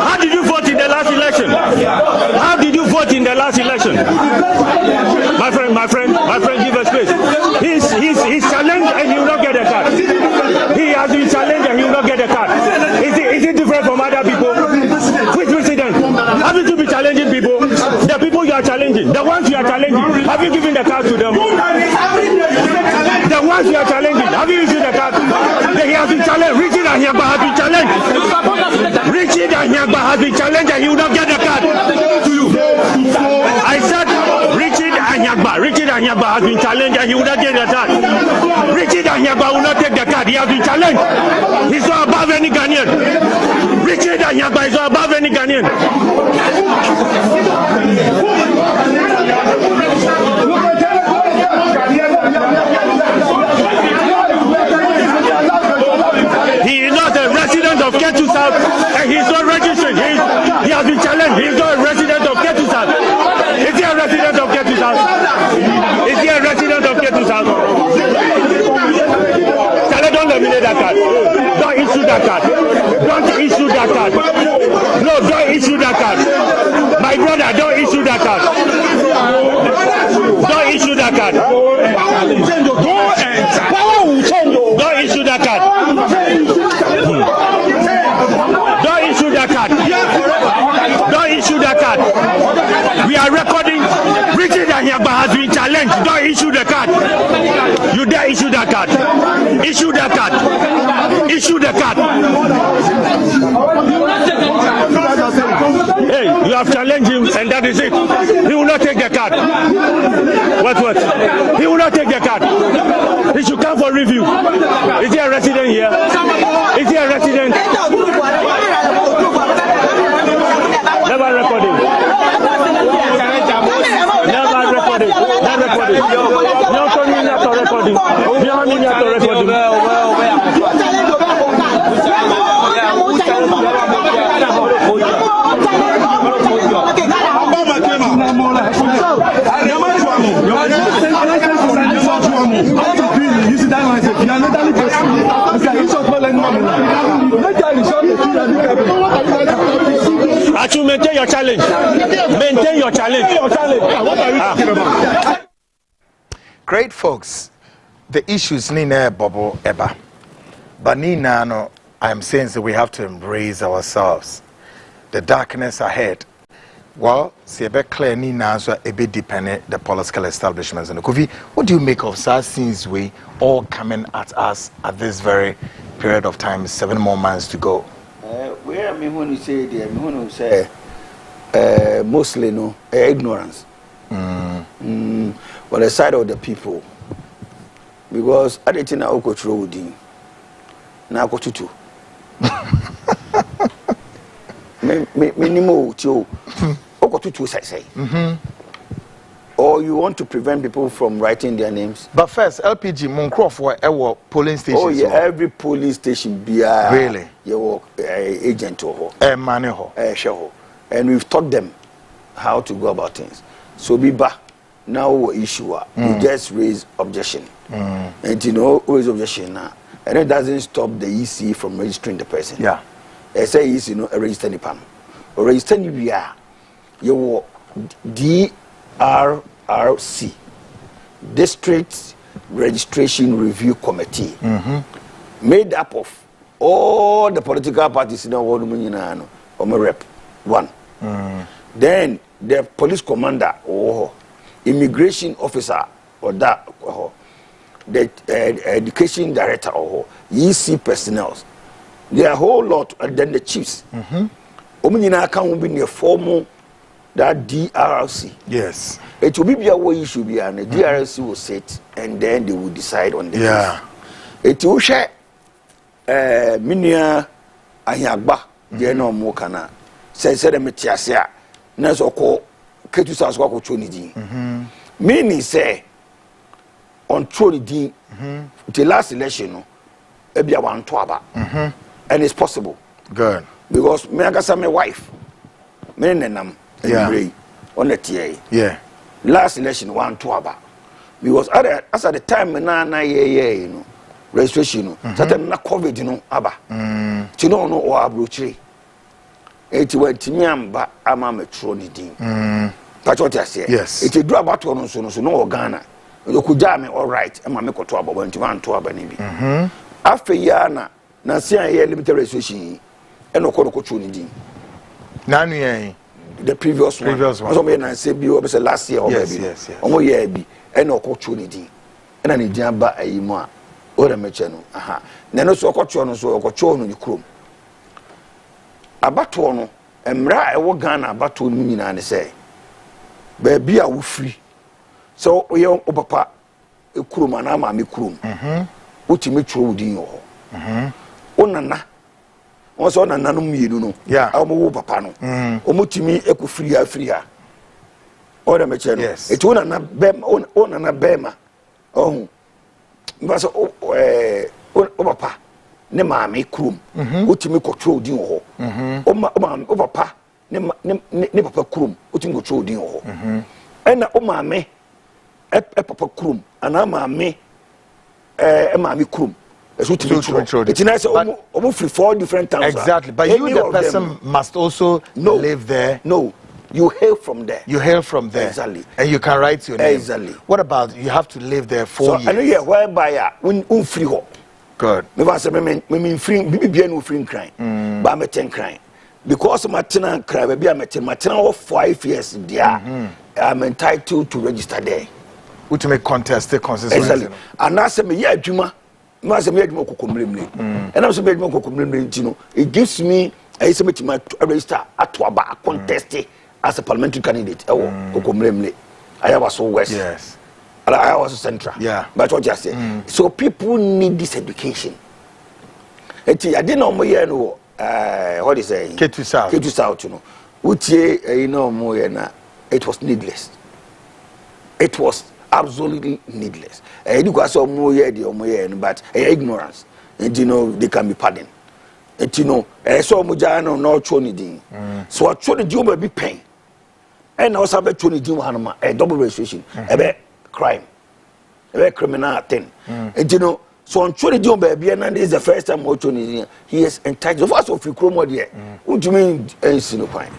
D: How did you vote in the last election? How did you vote in the last election? My friend, give us space. He's challenged and he will not get a card. He has been challenged and he will not get a card. Is it different from other people? Which president? Haven't you been challenging people? The people you are challenging, the ones you are challenging, have you given the card to them? The ones you are challenging, have you issued the card? He has been challenged. Richard Ahiagba has been challenged. Richard Ahiagba has been challenged and he will not get the card. I said Richard Ahiagba has been challenged and he will not get the card. Richard Ahiagba will not take the card. He has been challenged. He's not above any Ghanaian. Richard Ahiagba is not above any Ghanaian. He is not a resident of K2 South and he is not registered. He has been challenged. He is not a resident of K2 South. Is he a resident of K2 South? Is he a resident of K2 South? Don't eliminate that card. Don't issue that card. Don't issue that card. No, don't issue that card. My brother, don't issue that card. Don't issue that card. Don't issue that card. Don't issue that card. Don't issue that card. We are recording. Richard Ahiagba has been challenged. Don't issue the card. You dare issue that card. Issue that card. Issue the card. Hey, you have challenged him and that is it. He will not take the card. What? He will not take the card. He should come for review. Is he a resident here? Is he a resident? Never record him. Never record him. Never record him. No community to record him. No community to record him. Actually, maintain your challenge. Maintain your challenge. What are you talking about?
A: Great folks, the issues nina bubble eba. But nina no, I am saying that we have to embrace ourselves. The darkness ahead. Well, see a bit clear nina so a bit dependent the political establishments and the Kofi. What do you make of such things we all coming at us at this very period of time, 7 more months to go?
J: me when say there, me when say mostly no ignorance. On the side of the people, because I didn't know how to road in. Now go to minimum to Okotutu say. Or you want to prevent people from writing their names.
A: But first, LPG Moncroft for our polling station.
J: Oh yeah, every polling station be a
A: really
J: your agent or
A: money ho.
J: And we've taught them how to go about things. So be back now issue you just raise objection. And you know raise objection now. And it doesn't stop the EC from registering the person.
A: Yeah.
J: I say EC no register any pan. Or register ni we are your DRRC, District Registration Review Committee, made up of all the political parties in the world, rep one. Then the police commander or immigration officer or that the education director or EC personnel. There are a whole lot, and then the chiefs. Omunina can be near formal that DRC.
A: Yes.
J: It will be a way you should be, and the DRC will sit, and then they will decide on the
A: case.
J: It will share Minia Ayagba, Jeno Mokana, says the Metiasia, Nazoko, Ketusas Wako Chonidi. Meaning, say, on Chonidi, the last election, Ebia one Twaba. And it's possible.
A: Good.
J: Because me agasa my wife, me nenam, on the TA.
A: Yeah.
J: Last election one Twaba. Because as at the time na you know, registration, you know, certain na COVID, you know, aba. You know no or abrochiri. It went to me amba ama metroni din. That's what I say.
A: Yes.
J: It do about one so no Ghana. You could jam all right. Ama me ko Twaba when to one Twaba nibi. After yana na sia here limited registration. And the previous one. So say be last year or maybe.
A: Yes.
J: Year be and opportunity. And I need jamba a mo or a mechano. Aha. Nano so okocho so okocho no krom. Abato no emra e wo Ghana abato no nyina ne say. Ba bia wo free. So we opapa e krom ana ma me krom. Utimi tro wudin yo ho. Onana also na nanum yidu no awu papa no omutimi ekufiri afria ora meche no etu na bem ona na bema oh mbaso o papa ne maame krum utimi control din ho o papa ne papa krum utimi control din ho ena o maame papa krum ana maame maame krum. It's nice. Almost 4 different towns.
A: Exactly, but you, the person, must also live there.
J: No, you hail from there.
A: You hail from there.
J: Exactly.
A: And you can write your name.
J: Exactly.
A: What about you have to live there 4 years?
J: I know you whereby when free ho.
A: Good.
J: Me free. Be no free crying. But I'm 10 crying because my tenant cry. Maybe I'm 10. My tenant of 5 years there. I'm entitled to register there.
A: To make contest, take consistency.
J: Exactly. And I say me yeah, Juma. And I'm saying, it gives me a register at Twaba contest as a parliamentary candidate. I was so west.
A: Yes.
J: I was central.
A: Yeah.
J: But what you say. So people need this education. I didn't know more. What is it?
A: Ketu South.
J: You know. Which you know more. It was needless. It was absolutely needless. You got some more but ignorance. And you know they can be pardoned. And you know, so mujano no chonidin. So a chonidin will be pain. And also have a chonidin a double registration, a crime, a criminal thing. And you know, so on chonidin baby, and this is the first time chonidin he is entitled. First of all, chromo there. What do you mean crime?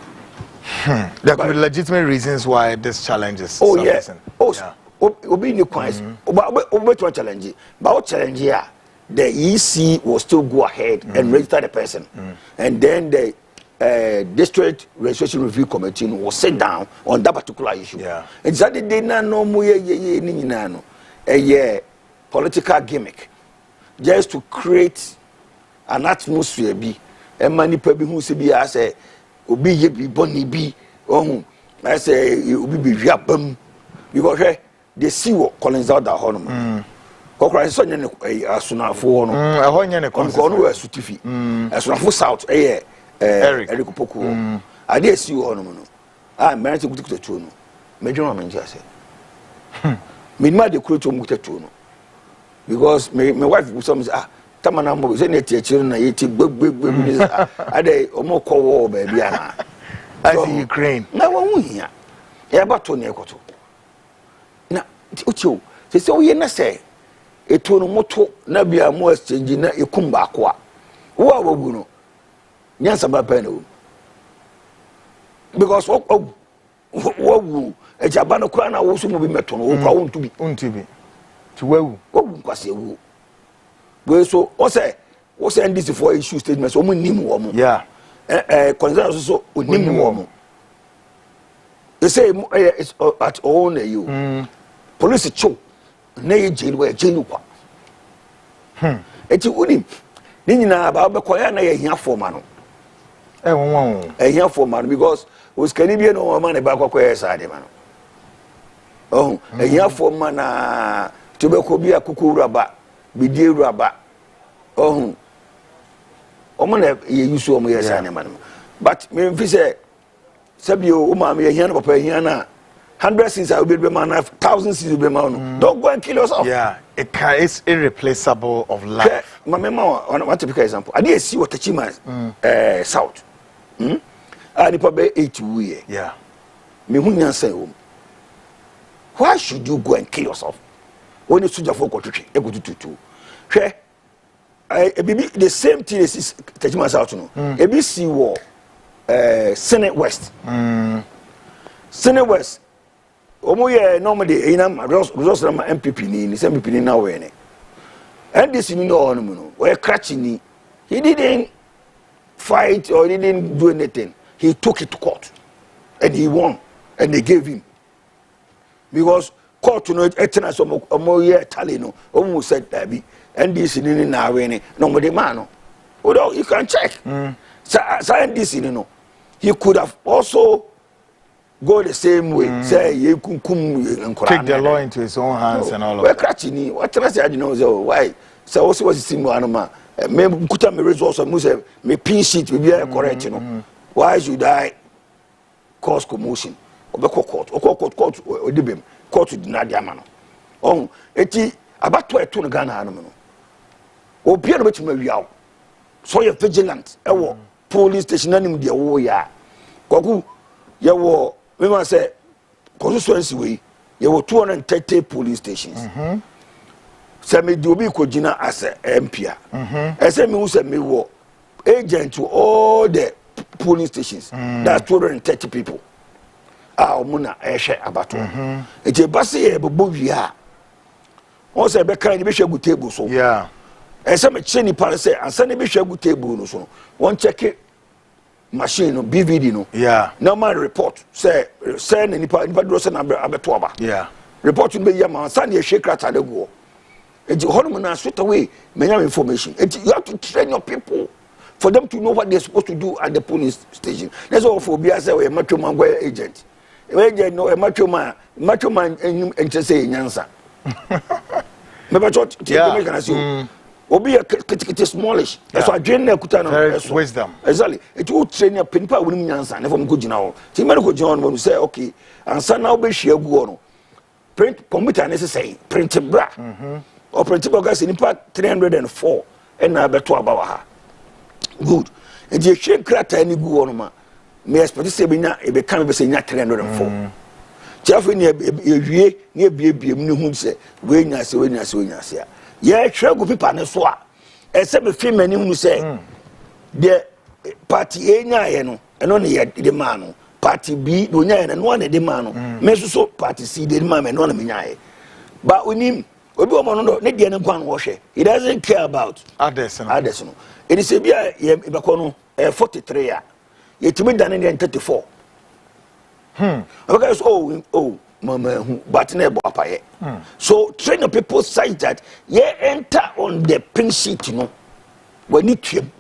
A: There could be legitimate reasons why this challenge is.
J: Oh yes. Yeah. Obi ni kwans obi challenge but challenge here the EC will still go ahead and register the person and then the district registration review committee will sit down on that particular issue and that they no mo a political gimmick just to create an atmosphere e mani pa bi hu se bi a say obi ye bi boni bi ohun I say obi bi hwa bam because they see what Collins out that hono kokra so nye ne asunafo no
A: ho nye ne
J: konse no we asutifi asunafo south Eric Poku ade see hono no me nti kutukuta tuo no medwon ma nja say me ma de kutukuta mu kutukuta tuo no because my wife was some tamana mo say na tiachire na yeti gbegbe ade omo kowo ba bia na
A: as Ukraine
J: na wo hia e ba to na ekoto na otio se o ye na say eto no moto na bia mo exchange na ekum ba ko a wo a wagu no nyansa ba pa na wo because wo ejaba no kura na wo so mo bi meto no wo kwa wo ntubi
A: ti wawu
J: kwase wu we so o say NDC for issue statements o mo nim wo mo
A: yeah
J: concern so nim wo mo they say it's at all you police chow na ye jail kwa eti unim ni nyina ba be koya na ye hia forma no
A: won
J: hia forma no because was kanibia no ma na ba koya sa de ma no hia forma na tobeko bia kokoro ba bidie raba omo na ye use omo ye sa ne ma no but me mfi say sabio o ma me hia no papa hia na 100 cents I will be man 1,000 cents will be man. Don't go and kill yourself.
A: Yeah, it's irreplaceable of life.
J: My mama, one typical example. I didn't see what the chima south. I probably 8 years.
A: Yeah.
J: Me who say why should you go and kill yourself? When you soldier for country, e go to. The same thing is Techima South no. ABC war Senate West. Senate West omo ye normally ina resource na MPP ni MPP ni na we ne and this you know on no we crash ni he didn't fight or he didn't do anything he took it to court and he won and they gave him because court no etina so omo ye tally no omo said that be and this ni na we ne no mo de man no although you can check and this no he could have also go the same way. Say you
A: take the law into his own hands and all of that.
J: Catching what I said, you know, why? So also was a symbol animal. Maybe put me resource and must me pin sheet will be correct, you know. Why should I cause commotion? Or court or debim court to deny the man. Oh, eti about 2 Ghana animal. Oh, Pierre which may be out. So you're vigilant. Police station animal, dear, oh, yeah. Koku, you we must say constituency we there were 230 police stations. So me do be kojina as a MP. I say me who say me wo agent to all the polling stations. That's 230 people. Muna share about one. It's a bassy a bobia. Also, be kind of good table so.
A: Yeah.
J: And some chenny palace say and send me good table so. One check it. Machine no BVD no
A: yeah
J: no man report say send any do say na abeto aba
A: yeah
J: report no be yama send ye shake rat ade go e ji hono na straight away many information you have to train your people for them to know what they're supposed to do at the police station. That's all for be as a macho man agent no a macho man and to say nyansa me ba chot
A: yeah.
J: Can assume obi a smallish that's why drain na kuta no
A: wisdom
J: exactly it will train your pinpa woni nyansa na from go gina ho ti me go gina ho say okay ansa na obi hwe agu no print computer na say print bra or print bra gas nipa 304 and na beto aba wa ha good and je hwe krata ni gu ho no ma me expect say be nya e be kan be say nya 304 Jeff ni ewie ni ebiebiem ni hu say we nya se yeah, sure go people na so a ese be fi mani hu say the party A nya no eno ne de man no party B no nya no na de man no me so party C de man me no na me nya but onim obi o mo no ne de ne kwan wo hwe he doesn't care about others no it is be e be ko no 43 a yetimi dan ne 34 because mama but never apaye so train the people such that you enter on the pink sheet, you know, when you trim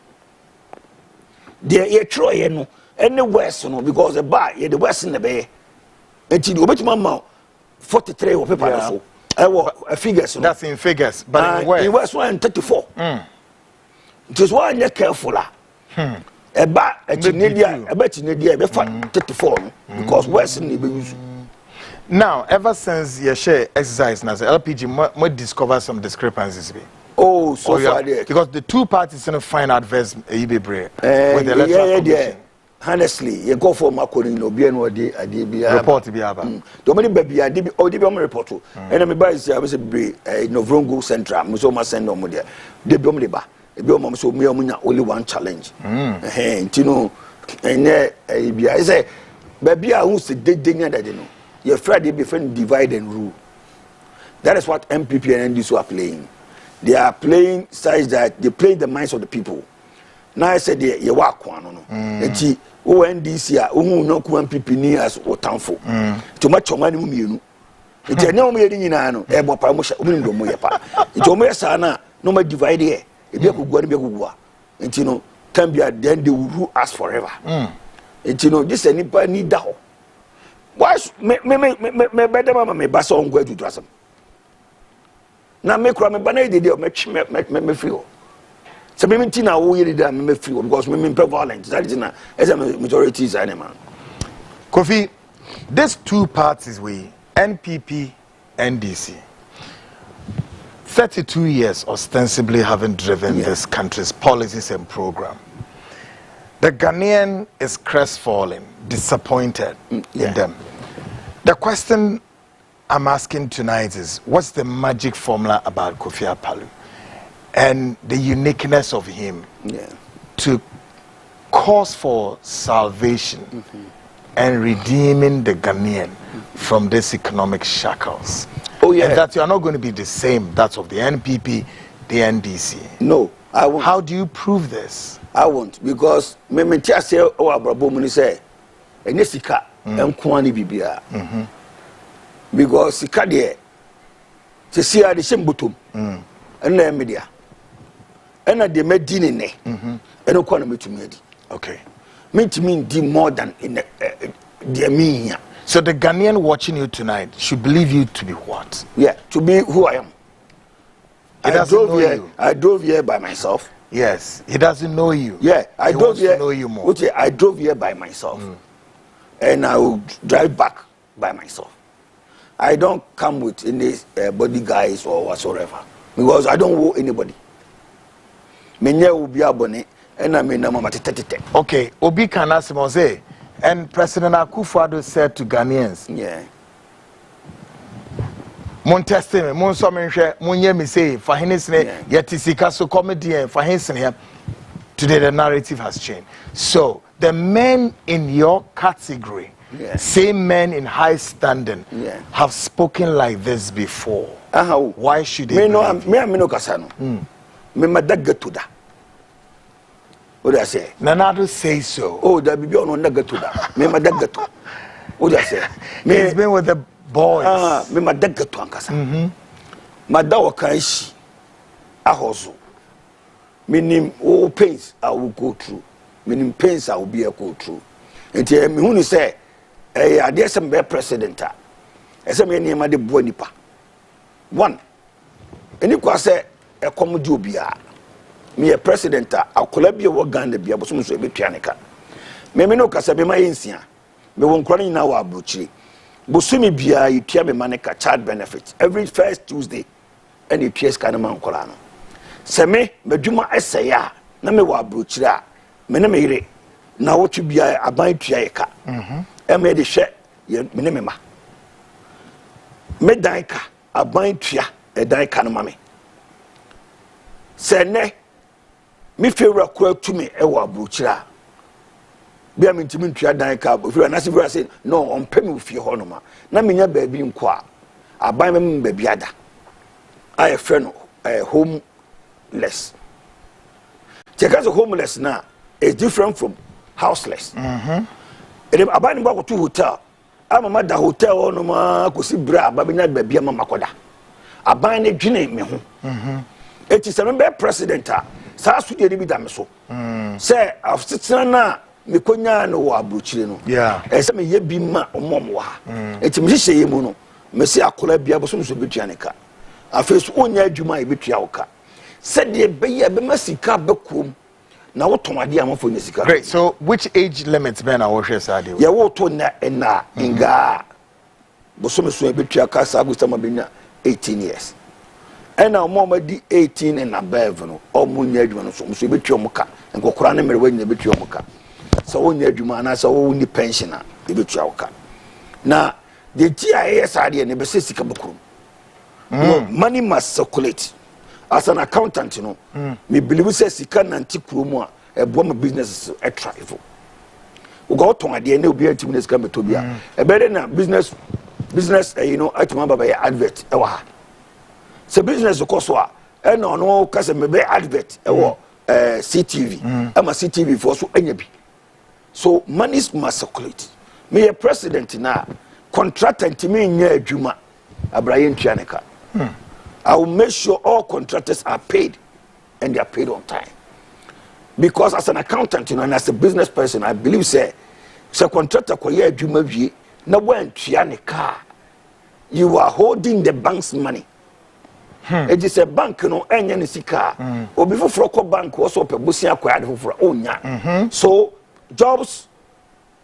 J: de ye tro no any west no because the bar ye the west in the bay enti the obetima ma 43 or paper na so figures no
A: that's in figures but in
J: west 134 it is why you careful eba chinedia be 34 because west in the use.
A: Now ever since you share exercise na LPG mo discover some discrepancies be.
J: Oh, so far there.
A: Because the two parties in find adverse with the electoral commission.
J: Honestly, you go for Macron no be no
A: report to be aba.
J: The many baby I did report to. And me buy say I was be no Vrongo Central, so ma send no mo there. They be me ba. E be mo so me omunya only one challenge. Ntino enye bia I say baby a who say dey nya that no. Your Friday be friend divide and rule. That is what MPP and NDC are playing. They are playing such that they play the minds of the people. Now I said you work one no. Enti o NDC a o no ku MPP ni as o tanfo. To ma choma ni mu mienu. Enti anya mo yedi nyina no e bo pa mo sha o ndo mo ye pa. Enti o mo yesa na no ma divide here. E be akugua ni be akugua. Enti no can be then they will rule us forever. Enti no this anipa ni da ho. Why me better mama me ba so ngwa dudu asem. Na me kura me ba na dey me feel. So me mean na wo yiri da me feel because me violent. That is na as a majority is animal.
A: Kofi, these two parties we NPP, NDC. 32 years ostensibly having driven this country's policies and program. The Ghanaian is crestfallen, disappointed in them. The question I'm asking tonight is, what's the magic formula about Kofi Akpaloo and the uniqueness of him to cause for salvation and redeeming the Ghanaian from these economic shackles?
J: Oh, yeah.
A: And that you are not going to be the same, that of the NPP, the NDC.
J: No, I won't.
A: How do you prove this?
J: I won't, because me just say, oh, Abrabo Muni say, and yes, Sika, and Kwani Bibia. Because Sika there, to see how the same bottom, and then media. And they made dinner, and no quantity to me.
A: Okay.
J: Me to mean do more than in the mean.
A: So the Ghanaian watching you tonight should believe you to be what?
J: Yeah, to be who I am. I drove here by myself.
A: Yes, he doesn't know you.
J: Yeah, I drove here.
A: To know you more.
J: I drove here by myself, and I will drive back by myself. I don't come with any body guys or whatsoever because I don't owe anybody. Menya will be abone, and I mean I'm
A: Okay, Obi Kanasimo say, and President Akufo-Addo said to Ghanaians, mon testament, mon somenhwe, mon yemi say, for hinisne, yetisika so comedian, for hinisne. Today the narrative has changed. So the men in your category, same men in high standing, have spoken like this before. Why should they?
J: Me no kasano. Me madagatu da. What do I say?
A: Nanado says so.
J: Oh, that be on nagatu da. Me madagatu. What do I say?
A: He's been with the boys.
J: Me madagatu ankasa. Madawa kanshi ahozo. Meaning all pains I will go through. Meaning pains I will be a go through. And tell me who say, I dare some bear president. As a man named the Bonipa. One, and you can say a common jobia. Me a president, I'll collaborate with Gandhi, be able to be pianica. Me no casabe my insia. Me won't cry in our butchery. Busumi bia, you tear me manica child benefits every first Tuesday, and you pierce Kanaman Colano. Seme meduma esaya na me wa brochira me ne meyire na wotu bia aban tua yeka e me de hwe ye me ne mema me dan ka aban tua e dan ka no ma me se ne me fewra kwa tumi e wa brochira bia me ntimi tua dan ka fewra na se fewra se no on pemi ofie ho no ma na menya baabi nko a aban me baabi ada aye frɛ no home less. Because homeless now is different from houseless. And if I buy to hotel, I'm a mother hotel no ma kusi bra babina baby ama makoda. I buy a dream me. It is a member president. Sa su de bi dam so. say afsitana me konya no wa abrochire no say me ye bi ma omom wa enti me hye ye mu no me se akola bia bo so betua ne ka afesu onya adwuma e betua wo ka se de be ye be masika bekom na wo ton ade amafo ne sika.
A: Great. So which age limits ben na wo hwe sa de?
J: Ye wo to na inga bo so me so betua ka sa agusta ma benya 18 years. And now mama di 18 and above no omu nya adwuma no so so betua mo ka nkokora ne mere wanya betua mo ka so wonya adwuma na so wo ni pension a betua wo ka na the GIS ade ne be sika bekom. No, money must circulate. As an accountant, you know, me believe say sika nanti kurumu a bomb business a trifle. We go to the end of the business come to be a better na business, you know, I remember by advert. So business of course and no cause me be advert CTV. I'm a CTV for so any. So money must circulate. Me a president now contractor to me nya adwuma Abraham Tianeka. I will make sure all contractors are paid and they are paid on time. Because as an accountant, you know, and as a business person, I believe say contractor ko ye adwuma wie na wan Tianeka, you are holding the bank's money. It is a bank, you know, enya ne sika. Obi foforo ko bank also pe bosia akwade foforo onya. So jobs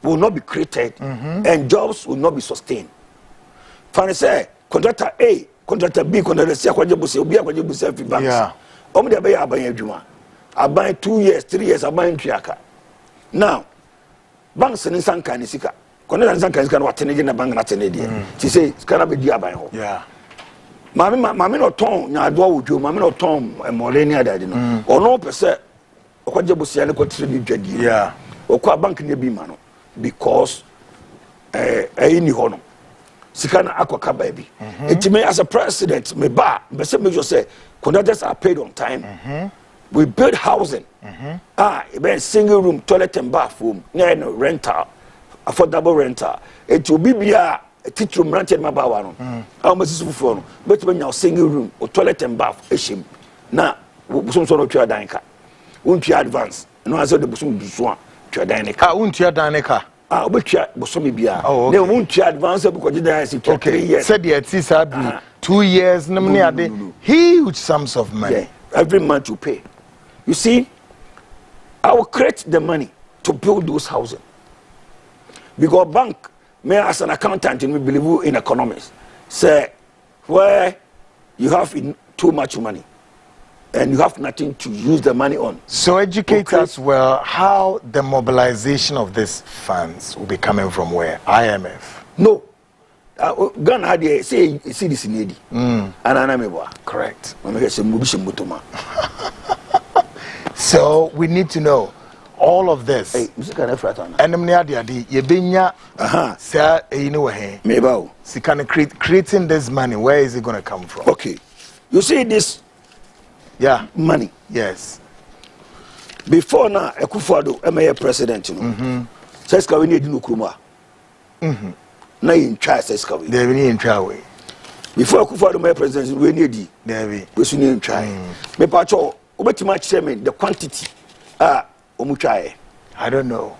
J: will not be created and jobs will not be sustained. Fani say contractor A, contractor B, contractor C, akwaje busi, obi akwaje busi fi banks. Yeah. Omo de be aban adwuma. Aban 2 years, 3 years aban ntuaka. Now, banks ni sanka ni sika. Contractor sanka ni sika no atene na bank na atene de. Ti say sika be di aban ho. Yeah. Mami no ton nya adwa wodwo, mami no ton emole ni adade no. Ono pese akwaje busi ne ko tire ni dwadi. Yeah. Okwa bank ne bi ma no because ni ho no. Sikana akwaka baby. It me as a president, me ba, me say make sure say contractors are paid on time. We build housing. Even single room, toilet and bathroom, no rental, affordable rental. It will be a teach room rented my bawa no. How much is for? But when you single room or toilet and bath, eshim. Na some sort of tua danka. Won't you advance? No answer the busum buswan. Tua danka. Won't you danka? They won't advance because okay. 3 years. Said the 2 years, no. Huge sums of money. Yeah. Every month you pay. You see, I will create the money to build those houses. Because bank, me as an accountant, and we believe in economics, say where you have too much money and you have nothing to use the money on. So educate us well how the mobilization of these funds will be coming from where? IMF? No. Ghana had a say this in Edi. Correct. So we need to know all of this. Hey, creating this money, where is it going to come from? Okay. You see this money. Yes. Before now, Akufo-Addo, MA president, you know. Says we need no kruma. Na in try says we. They need in try. Before Akufo-Addo MA president, we need David. We should need try. Me pacho, obetima chairman the quantity try. I don't know.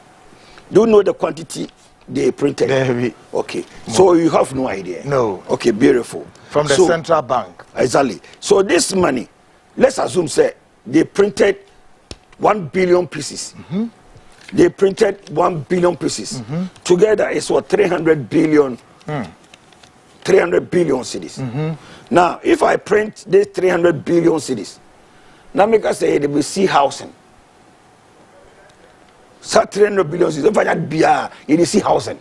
J: Do you know the quantity they printed? David. Okay. So you have no idea. No. Okay, beautiful. From the central bank. Exactly. So this money, let's assume say they printed 1 billion pieces. They printed 1 billion pieces. Together it's what 300 billion 300 billion cedis. Now if I print these 300 billion cedis, now make us say they will see housing. So 300 billion cedis. If I had beer, you see housing.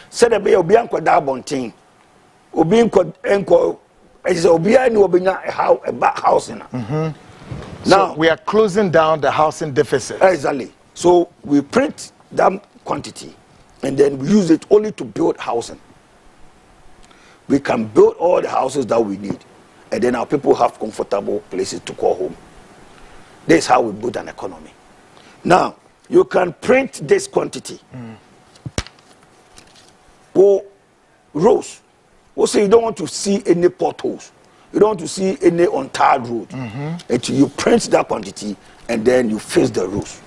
J: Say the bay obi anko da bontin. Obi enko a housing. Now we are closing down the housing deficit. Exactly. So we print that quantity and then we use it only to build housing. We can build all the houses that we need and then our people have comfortable places to call home. This is how we build an economy. Now you can print this quantity. Or roads. Also, you don't want to see any potholes. You don't want to see any untarred road. Until you print that quantity and then you fix the roads.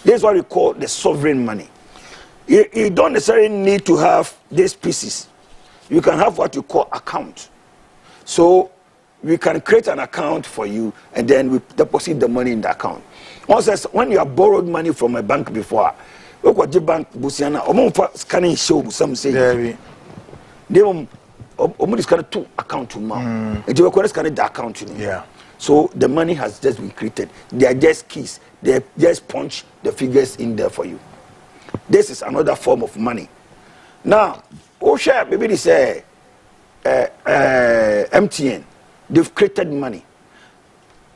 J: This is what we call the sovereign money. You don't necessarily need to have these pieces. You can have what you call account. So we can create an account for you, and then we deposit the money in the account. Also, when you have borrowed money from a bank before, the bank scanning show some say they scan two account to mount. And you scan the account.
A: Yeah.
J: So the money has just been created. They are just keys. They just punch the figures in there for you. This is another form of money. Now, Osha, maybe they say MTN, they've created money.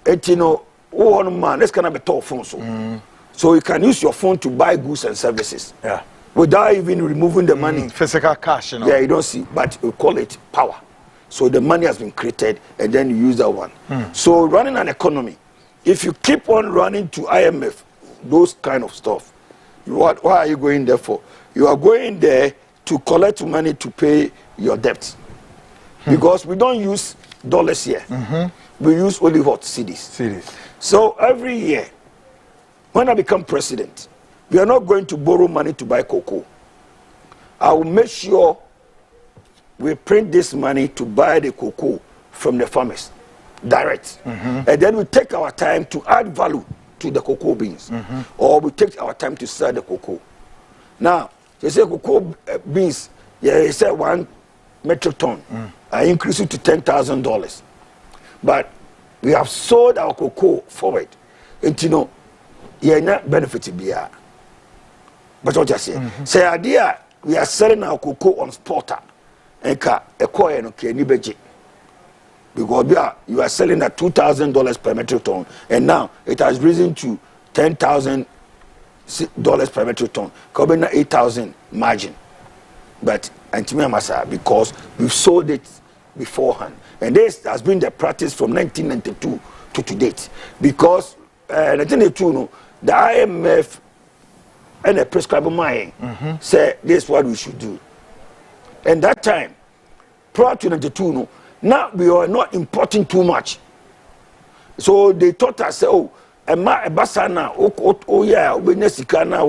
J: And you know, oh man, that's gonna be tough phone. So you can use your phone to buy goods and services.
A: Yeah.
J: Without even removing the money.
A: Physical cash, you know.
J: Yeah, you don't see, but we call it power. So the money has been created, and then you use that one. So running an economy, if you keep on running to IMF, those kind of stuff, what are you going there for? You are going there to collect money to pay your debt. Because we don't use dollars here. We use only what? Cedis. So every year, when I become president, we are not going to borrow money to buy cocoa. I will make sure we print this money to buy the cocoa from the farmers direct. And then we take our time to add value to the cocoa beans. Or we take our time to sell the cocoa. Now, they say cocoa beans, yeah, they say 1 metric ton. I increase it to $10,000. But we have sold our cocoa forward. And you know, yeah, not benefited BR. But what I say, say idea we are selling our cocoa on Spotter. And because you are selling at $2,000 per metric ton, and now it has risen to $10,000 per metric ton, covering 8,000 margin. But because we've sold it beforehand, and this has been the practice from 1992 to date. Because 1992, the IMF and the prescribed mine said this is what we should do. And that time, prior to 92, now we are not importing too much. So they thought us, oh, a basana, oh yeah, we need sikana,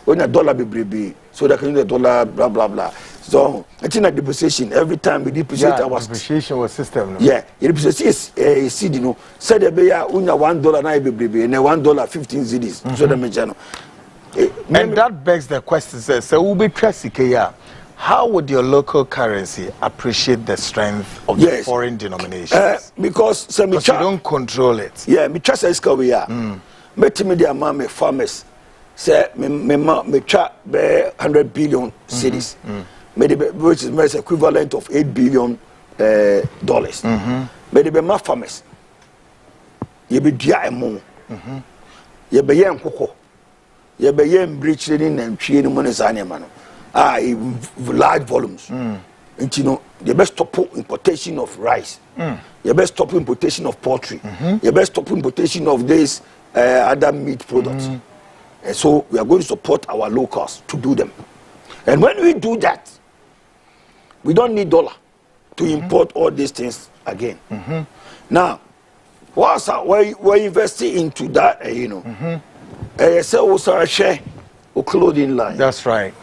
J: when a dollar be so that can use the dollar, blah blah blah. So I think that depreciation every time we depreciate our
A: depreciation was system. No?
J: Yeah, depreciation is seed, you know. Said the beya unya $1 na be and $1 15 cedis. So the mention.
A: And that begs the question: says, so we be trusty. How would your local currency appreciate the strength of the foreign denominations? Because you don't control it.
J: Yeah, me trust is we are. Me media me farmers say me try 100 billion cedis. Which is equivalent of $8 billion dollars. Me the my farmers. Ye be dia emo. Ye be ye nkoko. Ye be ye breach trading and trading money zanya mano. Large volumes. And you know, the best stop importation of rice. The best stop importation of poultry. The best stop importation of this other meat products. And so we are going to support our locals to do them. And when we do that, we don't need dollar to import all these things again. Now, whilst we're investing into that, you know, so also share a clothing line.
A: That's right.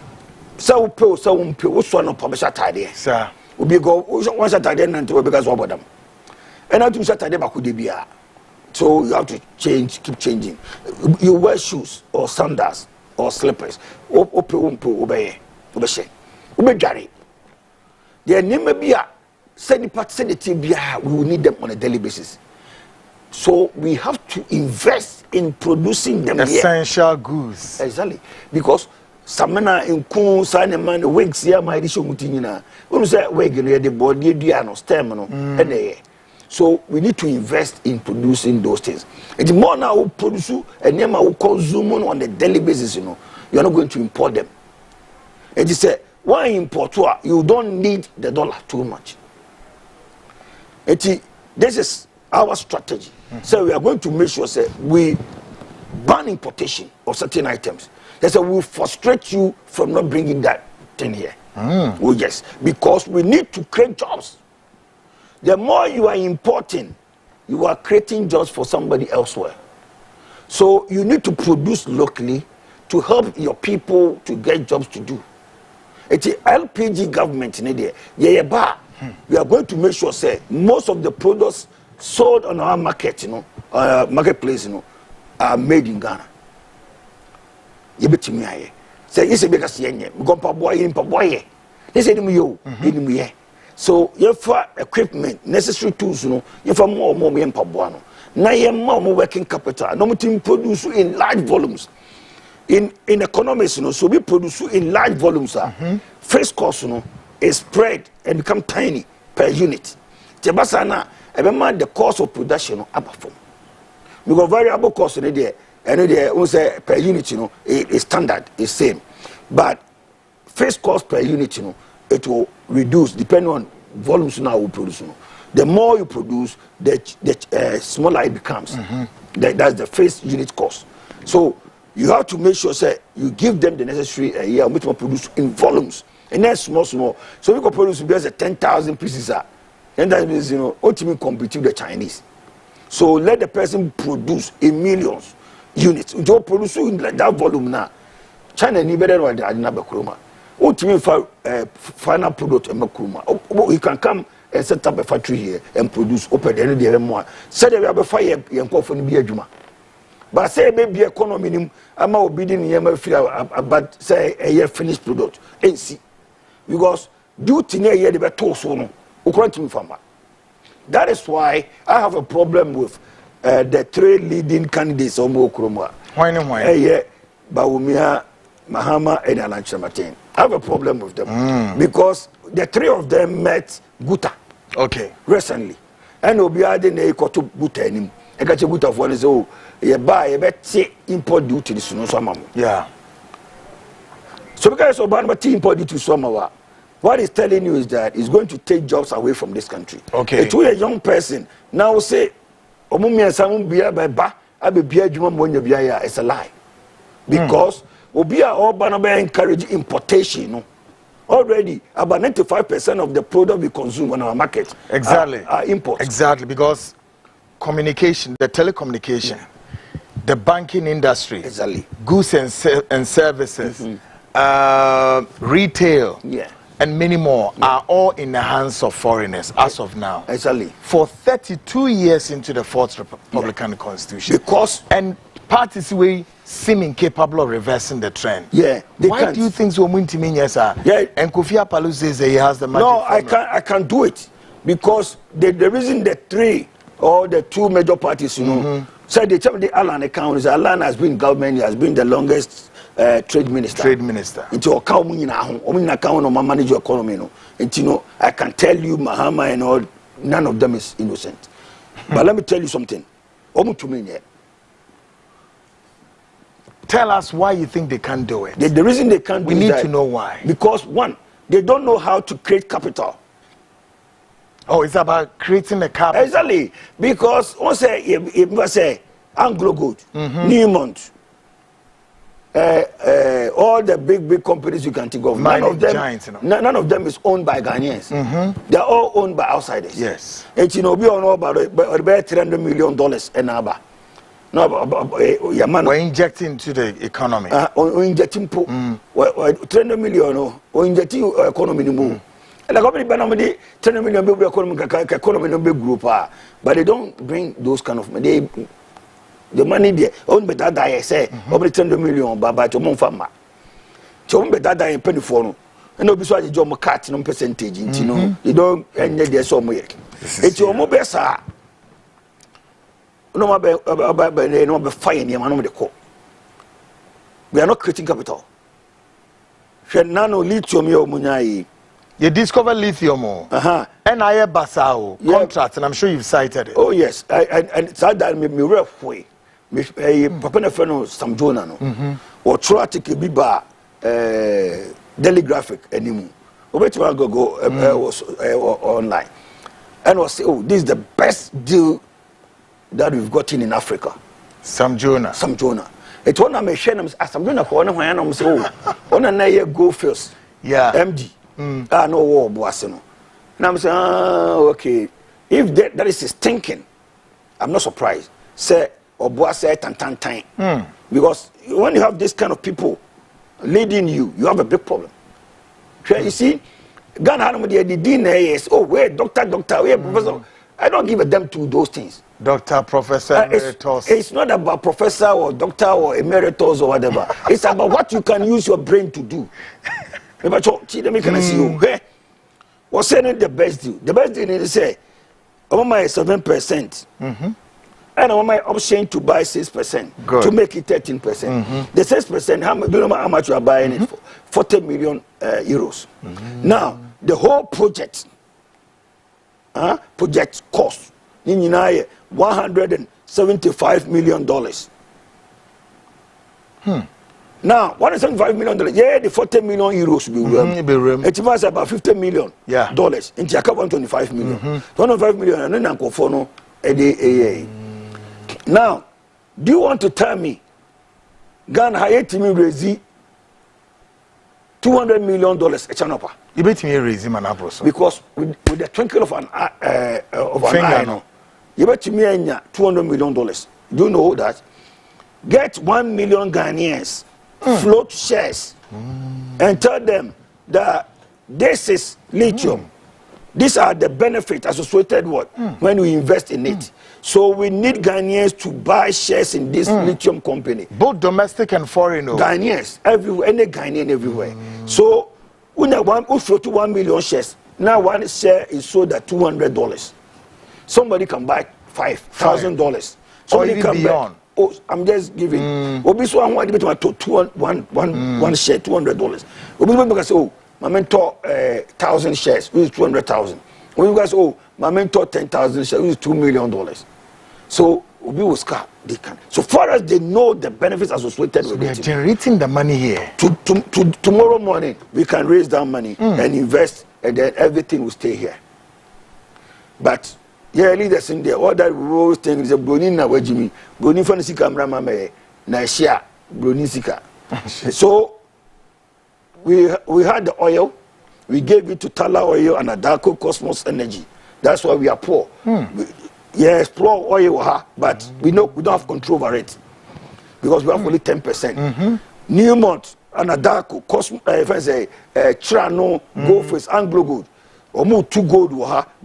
J: So what's one of published idea?
A: Sir.
J: We go once at idea and to because of them. And I do Saturday Bakudibia. So you have to change, keep changing. You wear shoes or sandals or slippers. Obey. Their name may be send the team. We will need them on a daily basis. So we have to invest in producing them
A: essential goods.
J: Exactly. Because Samana in Kun Saneman wigs here my edition mutinina. When you say wig the body diano stem and so we need to invest in producing those things. And the more now we produce and then we consume on a daily basis, you know, you're not going to import them. And you say, why import? You don't need the dollar too much. And this is our strategy. So we are going to make sure we ban importation of certain items. That's why we frustrate you from not bringing that thing here. Oh yes, because we need to create jobs. The more you are importing, you are creating jobs for somebody elsewhere. So you need to produce locally to help your people to get jobs to do. It's the LPG government in India. We are going to make sure say most of the products sold on our market, marketplace, are made in Ghana. Say it's a big boy. They say to so you for equipment, necessary tools, you for more in Pabuano. Now you more working capital. No team produce in large volumes. In economics, so we produce in large volumes. First cost, is spread and become tiny per unit. Tebasana, remember the cost of production above. We got variable cost in there, and there say per unit, is standard, is same. But first cost per unit, it will reduce depending on volumes now we produce. The more you produce, the smaller it becomes. That's the first unit cost. So you have to make sure say you give them the necessary which will produce in volumes. And then small. So we can produce just 10,000 pieces. And that means, ultimately compete with the Chinese. So let the person produce in millions units. You produce in that volume now. China need better than Adinabakroma. Ultimately, final product in Makroma. You can come and set up a factory here and produce open the end of the more. Say we have a fire and call for the beer juma. But say maybe economy, I'm not bidding about say a year finished product. And see. Because due to near year, they were told so. That is why I have a problem with the three leading candidates of Mokroma.
A: Why?
J: Baumia, Mahama, and Alan Chamatin. I have a problem with them because the three of them met Guta.
A: Okay.
J: Recently. And Obiade ne to Guta him. I got a Guta for his own. You buy a better import duty to Suno.
A: Yeah.
J: So because Obama import duty to Somawa. What he's telling you is that he's going to take jobs away from this country.
A: Okay.
J: To a young person now say, it's a lie. Because Obia Obama encourage importation. Already about 95% of the product we consume on our market are imports.
A: Exactly, because communication, the telecommunication, the banking industry, goods and services, retail. And many more are all in the hands of foreigners as of now.
J: Exactly.
A: For 32 years into the Fourth Republican Constitution.
J: Because
A: and parties will seem incapable of reversing the trend.
J: Yeah.
A: Why do you think so? And Kofi Akpaloo says that he has the magic formula.
J: I can't do it. Because the reason the three or the two major parties, so they tell me the Alan account is Alan has been government, he has been the longest trade minister. Into account manage your economy. And I can tell you Mahama and all, none of them is innocent. But let me tell you something.
A: Tell us why you think they can't do it.
J: The reason they can't do it.
A: We need to know why.
J: Because one, they don't know how to create capital.
A: Oh, it's about creating the capital.
J: Exactly. Because once say Anglo Gold, Newmont, all the big companies you can think of, none of them is owned by Ghanaians. They're all owned by outsiders.
A: Yes.
J: And we all know about $300 million and ABBA. No,
A: we're injecting into the economy.
J: Injecting 300 million or injecting economy. And the company banamadi 300 million economy no big group, but they don't bring those kind of money. The money there, own better die say, over 300 million, but to Monfama. So, better die in penny for no. And no, besides the job, cut no percentage, you don't end there somewhere. It's your mobile, sir. No, no, fine, the court. We are not creating capital. Nano lithium, your munai.
A: You discover lithium, and I have Basao contract, and I'm sure you've cited it.
J: Oh, yes, and it's that me rough way. Papa Feno Sam Jonah, or Trotic Biba Daily Graphic anymore. Wait till I go online and was say, oh, this is the best deal that we've gotten in Africa.
A: Sam Jonah.
J: It's one of my shadows as I'm doing a corner when I'm so on a year go first.
A: Yeah,
J: MD. No war, Boaseno. And I'm saying, okay, if that is his thinking, I'm not surprised. Say, or boy say tan. Because when you have this kind of people leading you, you have a big problem. You see, Ghana had the dean is wait, doctor, wait, professor. I don't give a damn to those things.
A: Doctor, professor, emeritus.
J: It's not about professor or doctor or emeritus or whatever. It's about what you can use your brain to do. Let me see you. What's saying the best deal? The best deal is say, my 7%. And I want my option to buy 6% to make it 13%. The 6%, how much you are buying it for? 40 million euros. Now, the whole project cost $175 million. Now, $175 million, yeah, the 40 million euros will be it was about $50 million dollars. In Jaka 125 million. 125 million and then Kofono Now, do you want to tell me Ghana had me raise $200 million a chanopa?
A: You bet me raise him an apple.
J: Because with the twinkle of an eye, you bet me $200 million. Do you know that? Get 1 million Ghanaians, float shares, and tell them that this is lithium. These are the benefits associated with when we invest in it. So we need Ghanaians to buy shares in this lithium company.
A: Both domestic and foreign.
J: Ghanaians, everywhere, any Ghanaian everywhere. So we float to 1 million shares. Now one share is sold at $200. Somebody can buy $5,000. Somebody can buy. Oh, I'm just giving. Obi so I want to one share $200. Obi can say, oh, my mentor 1,000 shares, which is 200,000. When you guys, oh, my mentor 10,000 shares, which is $2 million. So Obi will scar. They can. So far as they know the benefits associated with it,
A: they're generating the money here.
J: Tomorrow morning we can raise that money and invest, and then everything will stay here. But yeah, leaders in there, all that rose thing is a Bronin na wajimi. Bronin fancy camera mama na share Bronin sika. So we had the oil, we gave it to Tala Oil and Adako Cosmos Energy. That's why we are poor. Yes, poor oil, but we don't have control over it because we have only 10%. Newmont and Adako Cosmos, Chirano, Goldfish, Anglo Gold. Omo 2 gold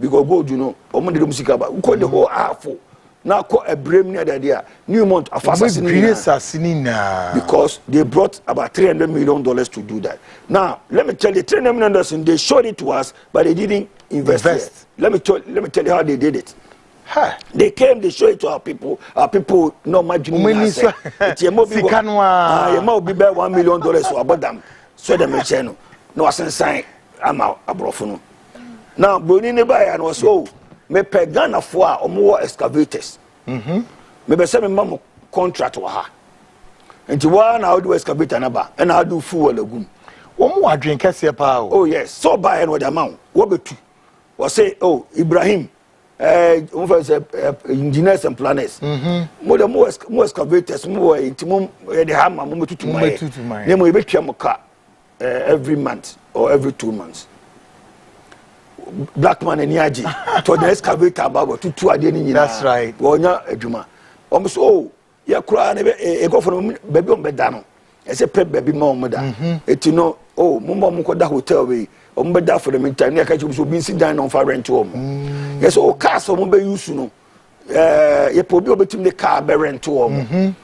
J: because gold, you know, omo de music about. We call the whole half. Now call a brave near the idea. Newmont because they brought about $300 million to do that. Now let me tell you, $300 million they showed it to us, but they didn't invest. Let me tell you how they did it. They came, they showed it to our people. Our people no imagine. It's a more big $1 million for about them. So they mention no sign. I'm out abroad. Now, Bruni nearby and was so me pay Ghana for more excavators. Maybe send me mama contract to her. And to one I'll do excavator number and I'll do full lagoon.
A: One more drink,
J: oh, yes, so buy and what amount? What be two? Or say, oh, Ibrahim, engineers and planners. More excavators, more intimum, the hammer, moment to my name will be car every month or every 2 months. Black man and Yaji to the excavator about two ideas.
A: That's right.
J: Wonya Ejuma. Almost oh, ya cry a go for baby on bedano. As a pet baby mother. It you know, oh, Mumba Mukoda hotel way, or Mbeda for the meantime, near catch you be sitting down on fire rent home. Yes, oh, castle Mumba used to know. You probably between the car bear rent to home.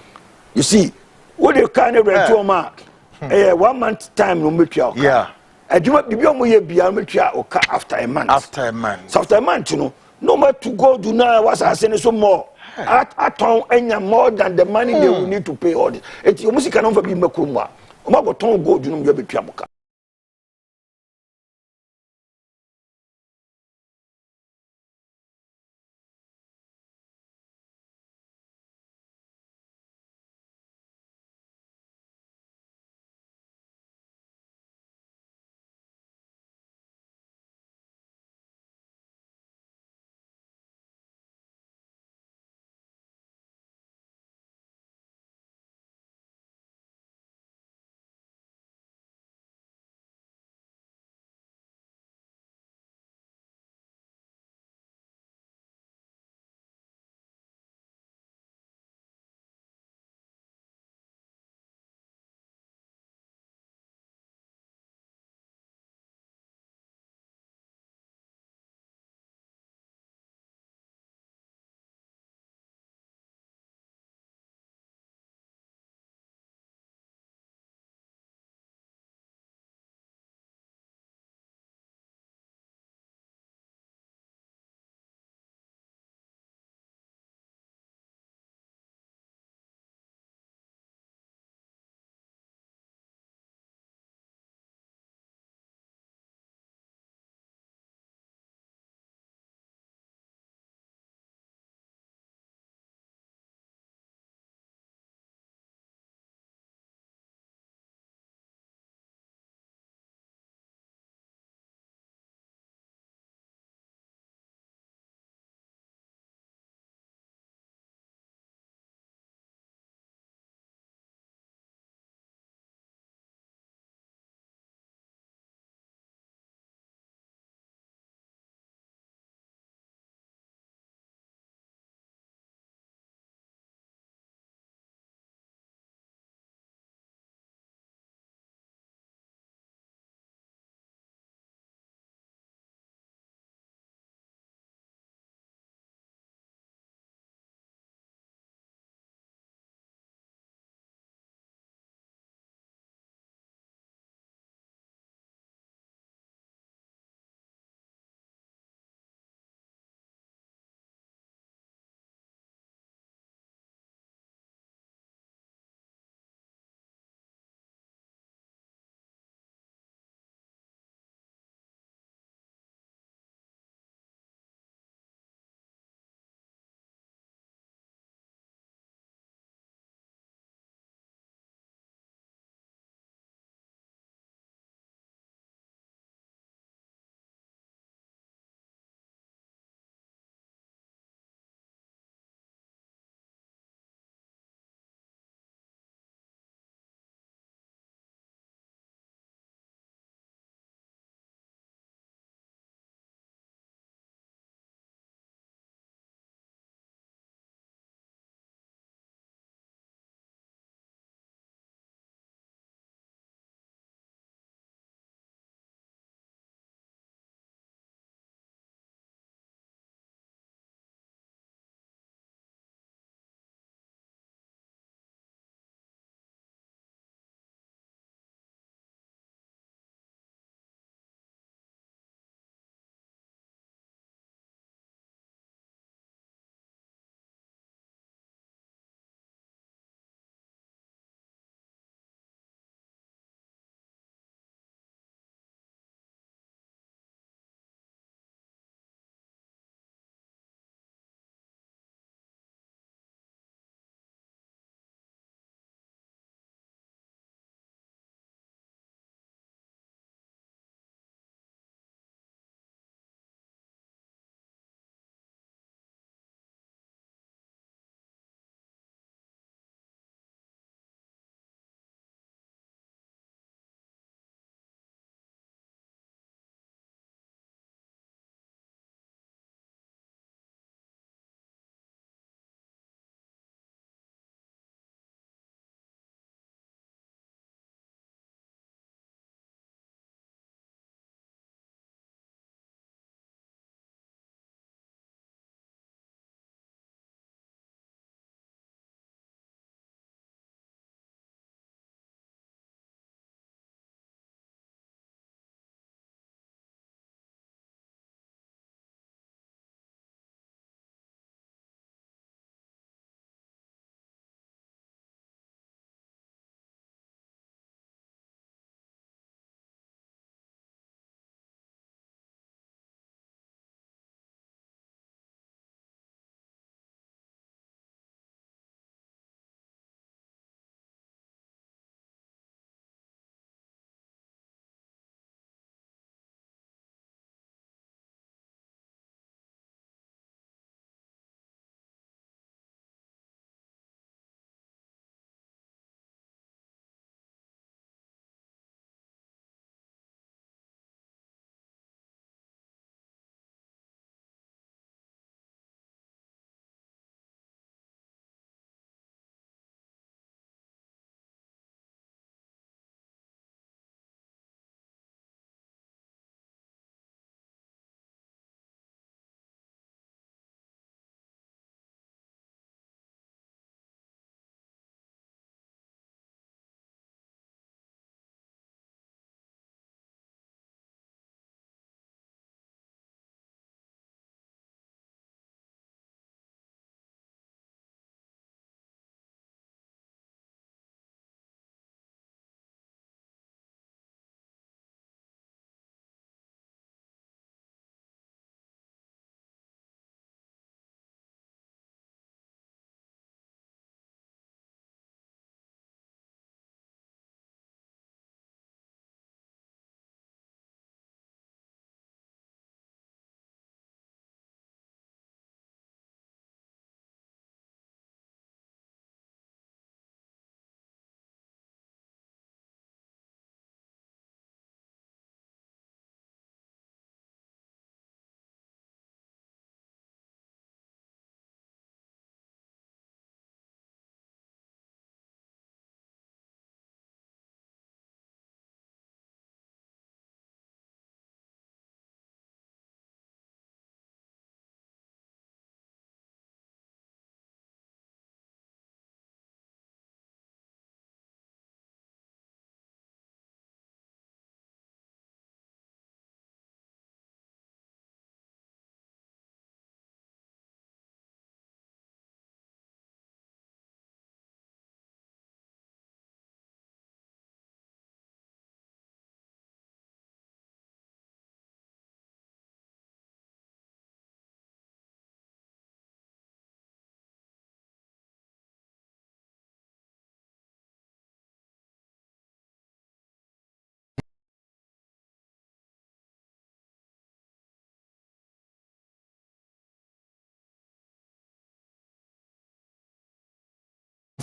J: You see, what you kind of rent to a mark. 1 month time no make you.
A: Yeah.
J: I do not be after a month.
A: After a month.
J: So after a month, you know, no matter to go do now was I saying some more. At any more than the money they will need to pay all this. It's your music cannot be Makumba. Omago ton go do no be piamuka.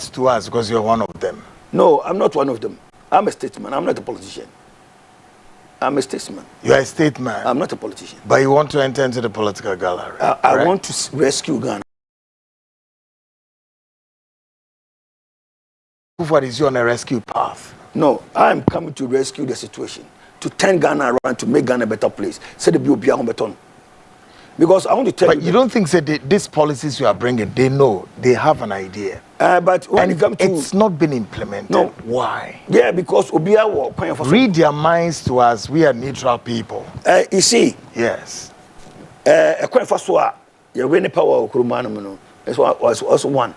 A: to us because you're one of them.
J: No, I'm not one of them. I'm a statesman. I'm not a politician. I'm a statesman.
A: You are a statesman.
J: I'm not a politician.
A: But you want to enter into the political gallery.
J: I want to rescue Ghana.
A: What is you on a rescue path?
J: No, I'm coming to rescue the situation, to turn Ghana around, to make Ghana a better place. Say the be on beton. Because I want to tell you.
A: But you don't think that these policies you are bringing, they know, they have an idea.
J: But when it comes to,
A: it's not been implemented.
J: No.
A: Why?
J: Yeah, because Obia
A: read their minds to us. We are neutral people.
J: You see.
A: Yes.
J: A coin for soa. You win the power of Kurumano. That's also one.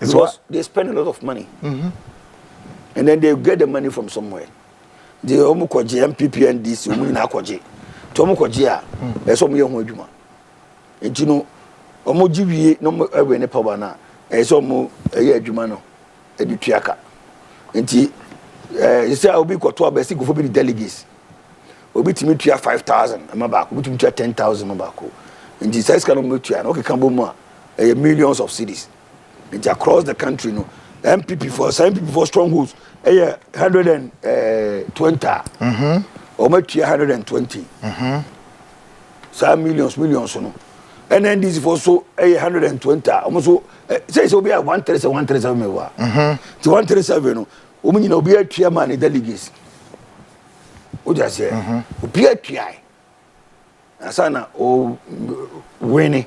J: Because they spend a lot of money.
A: Mm-hmm.
J: And then they get the money from somewhere. The Omukoji, MPP, and this, Umunakoji. Tomukoji, there's some young woman. And you know, Omoji, no more ever in the power now. As almost a year, Jumano, a Dutriaka. And you say, I'll be got to a basic for the delegates. Will be to meet you 5,000, I'm about, will be to 10,000 Mabako. And this size can meet you, and okay, Kamboma, millions of cities. It's across the country, no. MPP for strongholds, 120. Or maybe 120. Some millions, no. And then this is for so 120. Almost so say so be 137 mewa. To 137 no. Omo nyina obi atua man delegates. O just say obi atua. Asana o winning.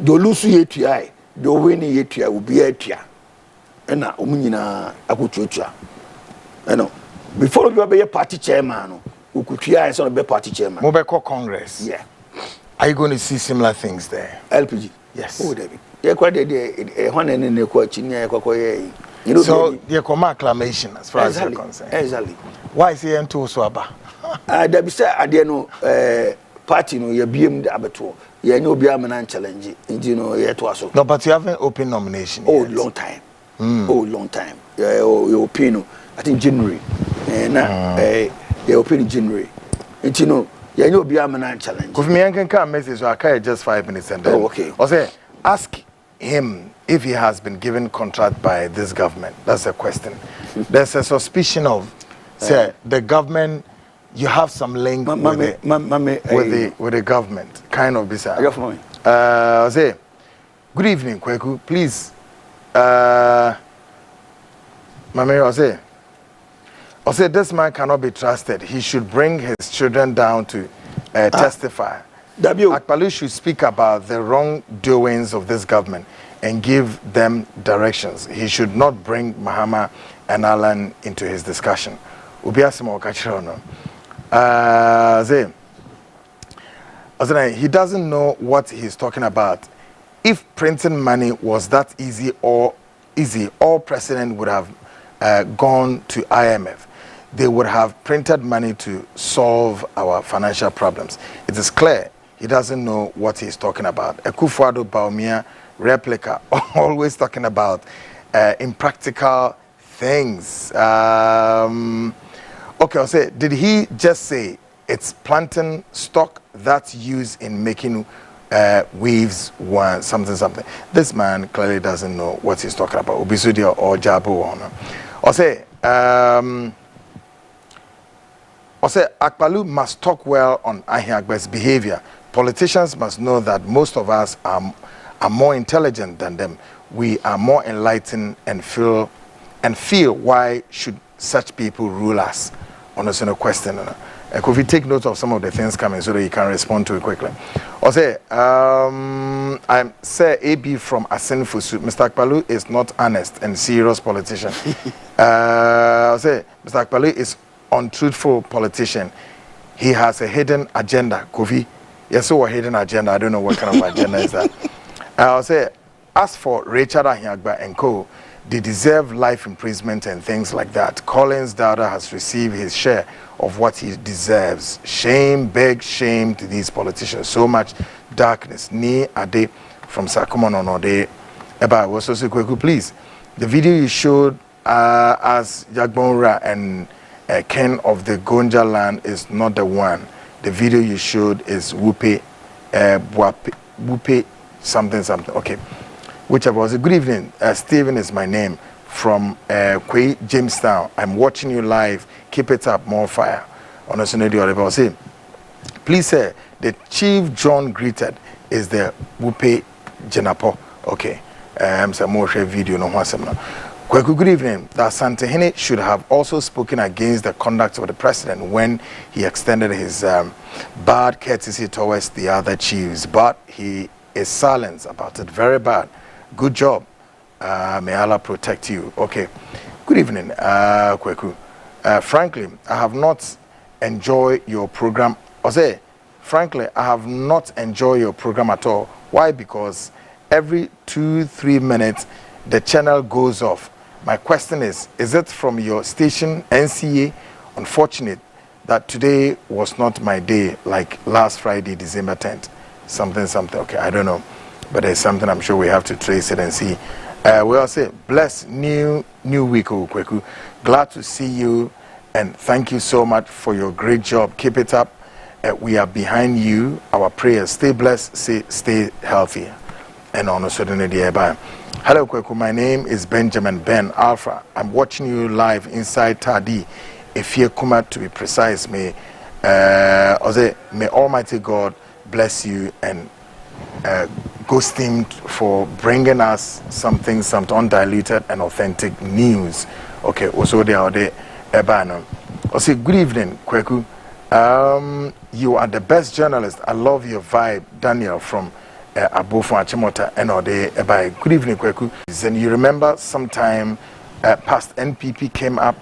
J: Do lose ye tua. Do winning ye tua obi atua. Na omo nyina akotuatua. No. Before you be a party chairman, who could try and be party chairman.
A: Mobile Congress.
J: Yeah.
A: Are you going to see similar things there?
J: LPG.
A: Yes.
J: Oh, David. Yeah, quite a one and a question.
A: So, the command acclamation as far as you're concerned.
J: Exactly.
A: Why is he into Swaba?
J: There be said, I didn't know party, no, you're being the abattoir. You know, be a man challenge. You know, yet to us.
A: No, but you haven't open nomination.
J: Oh, long time. Oh, long time. Your opinion. I think January. Your opinion January. And you know, you know, be a man challenge.
A: If me can come message, I carry just 5 minutes and then.
J: Oh, okay.
A: Or say, ask him if he has been given contract by this government. That's a question. There's a suspicion of, say, the government. You have some link with the government. Kind of bizarre. Say, good evening, Kweku. Please, Mame, I said, this man cannot be trusted. He should bring his children down to testify. Akpaloo should speak about the wrongdoings of this government and give them directions. He should not bring Mahama and Alan into his discussion. He doesn't know what he's talking about. If printing money was that easy, all president would have gone to IMF. They would have printed money to solve our financial problems. It is clear he doesn't know what he's talking about. Akufo-Addo Bawumia replica, always talking about impractical things. Okay, I'll say, did he just say it's plantain stock that's used in making weaves, something? This man clearly doesn't know what he's talking about. Obisudia or Jabo. I'll say, Akpaloo must talk well on Ahiagbe's behavior. Politicians must know that most of us are more intelligent than them. We are more enlightened and feel why should such people rule us? On a question. Kofi, take note of some of the things coming so that you can respond to it quickly. I'll say, I'm Sir AB from Asenfusu. Mr. Akpaloo is not honest and serious politician. I'll say, Mr. Akpaloo is untruthful politician. He has a hidden agenda. Kofi, yes, so a hidden agenda. I don't know what kind of agenda is that. I'll say, as for Richard Ahiagba and co., they deserve life imprisonment and things like that. Collins' daughter has received his share of what he deserves. Shame, big shame to these politicians. So much darkness. Ni Ade from Sakumon Onode. Eba, was also quick, please. The video you showed as Yagbonra and Ken of the Gonja land is not the one. The video you showed is Wupe something. Okay. whichever was. Good evening. Stephen is my name from Kwei, Jamestown. I'm watching you live. Keep it up, more fire. On a say, please say the Chief John greeted is the Wupe Jenapo. Okay. Some more video no one. Good evening. That Santehene should have also spoken against the conduct of the president when he extended his bad courtesy towards the other chiefs, but he is silent about it. Very bad. Good job. May Allah protect you. Okay. Good evening, Kweku. Frankly, I have not enjoyed your program. Frankly, I have not enjoyed your program at all. Why? Because every 2-3 minutes the channel goes off. My question is it from your station NCA? Unfortunate that today was not my day, like last Friday, December 10th. Something. Okay, I don't know. But there's something I'm sure we have to trace it and see. We all say, bless new week, Kweku. Glad to see you and thank you so much for your great job. Keep it up. We are behind you. Our prayers. Stay blessed, stay healthy. And on a certain day, bye. Hello, Kweku. My name is Benjamin Ben Alpha. I'm watching you live inside Tadi. Efie Kuma, to be precise. May Almighty God bless you and ghost him for bringing us something undiluted and authentic news. Okay, also they are there. Ebano. Also, good evening, Kweku. You are the best journalist. I love your vibe, Daniel from Abofo Achimota and Ode. Good evening, Kweku. And you remember sometime past NPP came up.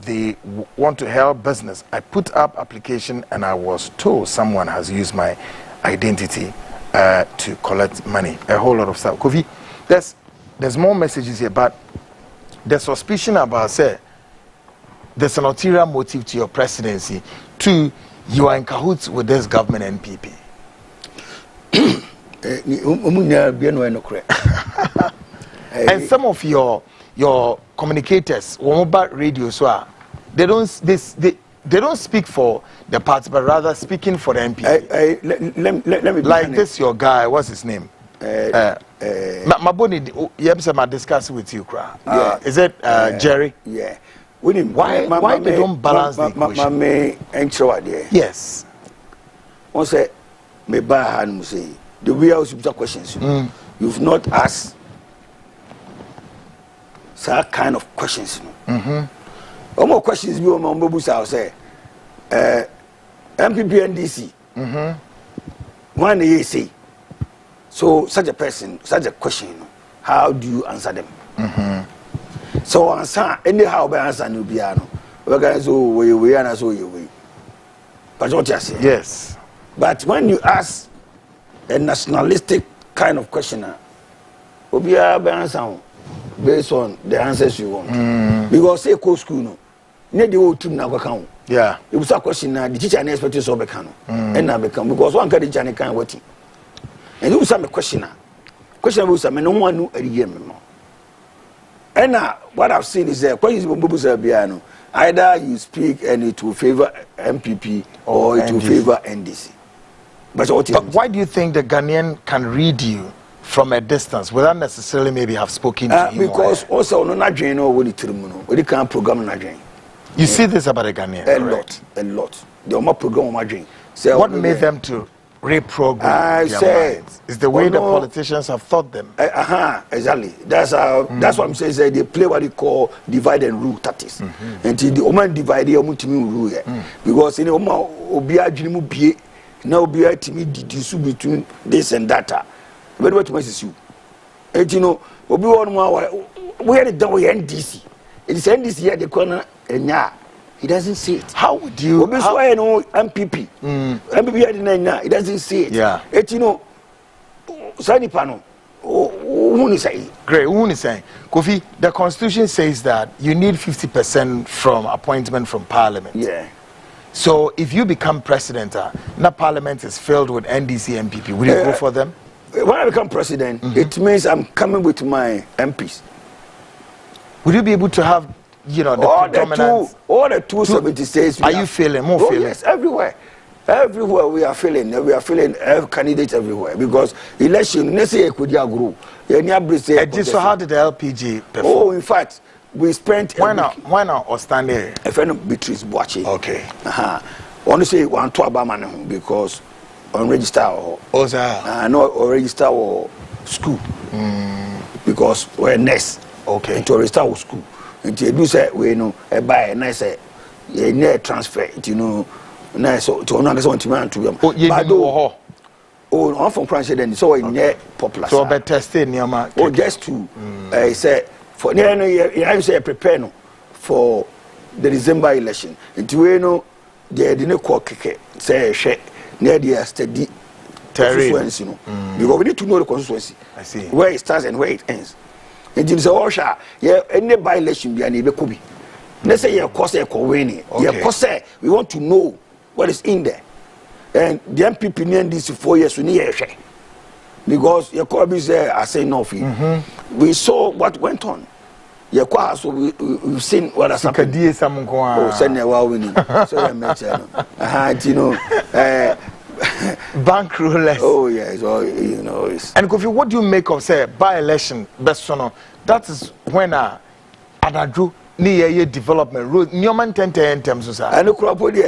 A: They want to help business. I put up application and I was told someone has used my identity to collect money. A whole lot of stuff. Kofi, there's more messages here, but the suspicion about say there's an ulterior motive to your presidency. Two, you are in cahoots with this government NPP. And some of your communicators, Womoba Radio, so they don't speak for the party, but rather speaking for the MP. Let me like this, your guy, what's his name? Maboni, I discuss with you, is it Jerry?
J: Yeah.
A: Why they don't balance the equation? Yes.
J: One say, me buy and say the way I was questions. You've not asked that kind of questions. More questions be on Mobusa say MPP NDC. One they say. So such a person, such a question, how do you answer them? So answer anyhow by answer no biano. We guys so we and so you. But what you say?
A: Yes.
J: But when you ask a nationalistic kind of questioner, obia by answer based on the answers you want. Because say co school no. Need the whole team na go kan.
A: Yeah.
J: It was a question na the teacher na expect so be kan. And na be kan because one can the teacher kan wati. And you some questioner. Question was me no one know area me no. And what I've seen is that questions Biano, either you speak and it will favor MPP or it will favor NDC. But
A: why do you think the Ghanaian can read you from a distance without necessarily maybe have spoken to him?
J: Because also no Nigerian no what it can program Nigerian.
A: You see this about the Ghanaian?
J: A lot. The more program Nigerian.
A: What made them to reprogram their minds? Is the way the politicians have taught them.
J: Exactly. That's what I'm saying. They play what they call divide and rule tactics. And the Oman divide the rule because in Oman Obia Jinimu Bie now Obia Timi disu between this and that. But what was you? And you know, Obi one we had it done with NDC. It is NDC here the corner and he doesn't see it. How would you? Why no MPP? MPP he doesn't see it.
A: Yeah.
J: It you know, Sani Pano. Who is saying?
A: Great. Who is saying? Kofi, the Constitution says that you need 50% from appointment from Parliament.
J: Yeah.
A: So if you become president, now Parliament is filled with NDC MPP. Will you go for them?
J: When I become president, it means I'm coming with my MPs.
A: Would you be able to have? You know,
J: all the 270 states.
A: Are you feeling more feeling?
J: Yes, everywhere. Everywhere we are feeling candidates everywhere because election, let's say, could you grow?
A: So how did the LPG perform?
J: Oh, in fact, we spent.
A: Why not or stand there?
J: A friend of Beatrice watching.
A: Okay.
J: Want to say one to Abama because on register or no or register or school because we're nurse.
A: Okay.
J: To register or school. And you do say we know a buy a nice transfer. You know. Nice, so to another one to man to them. I'm from France, then so in popular.
A: So better tested near
J: just to say for I say prepare no for the December election. Into we know they didn't call kick say share near the steady constituency, you know, because we need to know the constituency. I see where it starts and where it ends. And in the Osha, any by election be an Ibekobi. Let's say your course winning. Your course we want to know what is in there. And the MPP named this 4 years we need a share. Because your Kobe said, I say no fee. We saw what went on. Your class, we've seen what has happened. Oh, send a while winning. So I mentioned, you know,
A: bank rulers.
J: Oh, yeah, so, you know.
A: And Kofi, what do you make of, say, by election, best son? That is when Adadru. Near development road, Newman 10 terms. Do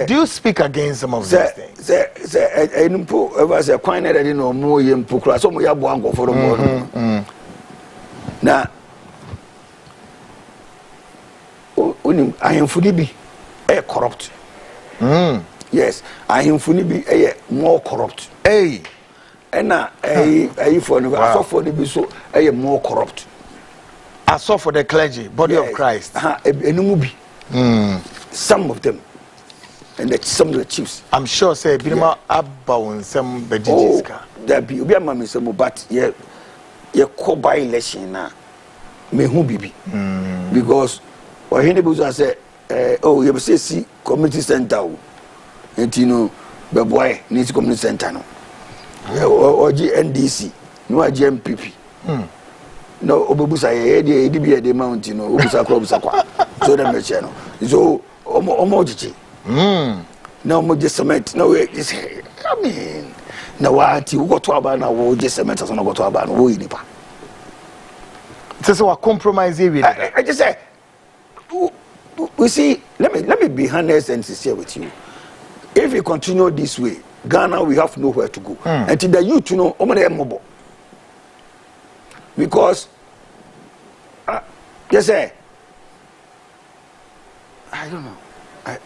A: you speak against some of these things?
J: Say, a quine that I didn't know more in Pukra, so we have one go for the morning. Now, I am fully be a corrupt. Yes, I am fully be a more corrupt. Hey, and now a for the be so a more corrupt.
A: I saw for the clergy, body of Christ.
J: Some of them, and some of the chiefs.
A: I'm sure, say, Binama Abba and some Bejiska.
J: There be a mammy, but ye call by election now. Me who be because when he was say, oh, you say, see, community center, and you know, the boy needs community center no, or GNDC, no GMPP. No, Obusa, the mountain, no, Obusa, so the machine. So, Omoji. No more just cement. No, I mean, now what you got to about now, just cement as on go to about no nipa.
A: So, a compromise here.
J: I just say, we see, let me be honest and sincere with you. If you continue this way, Ghana, we have nowhere to go. Until the youth, you know, mobile. Because, yes, sir. I don't know.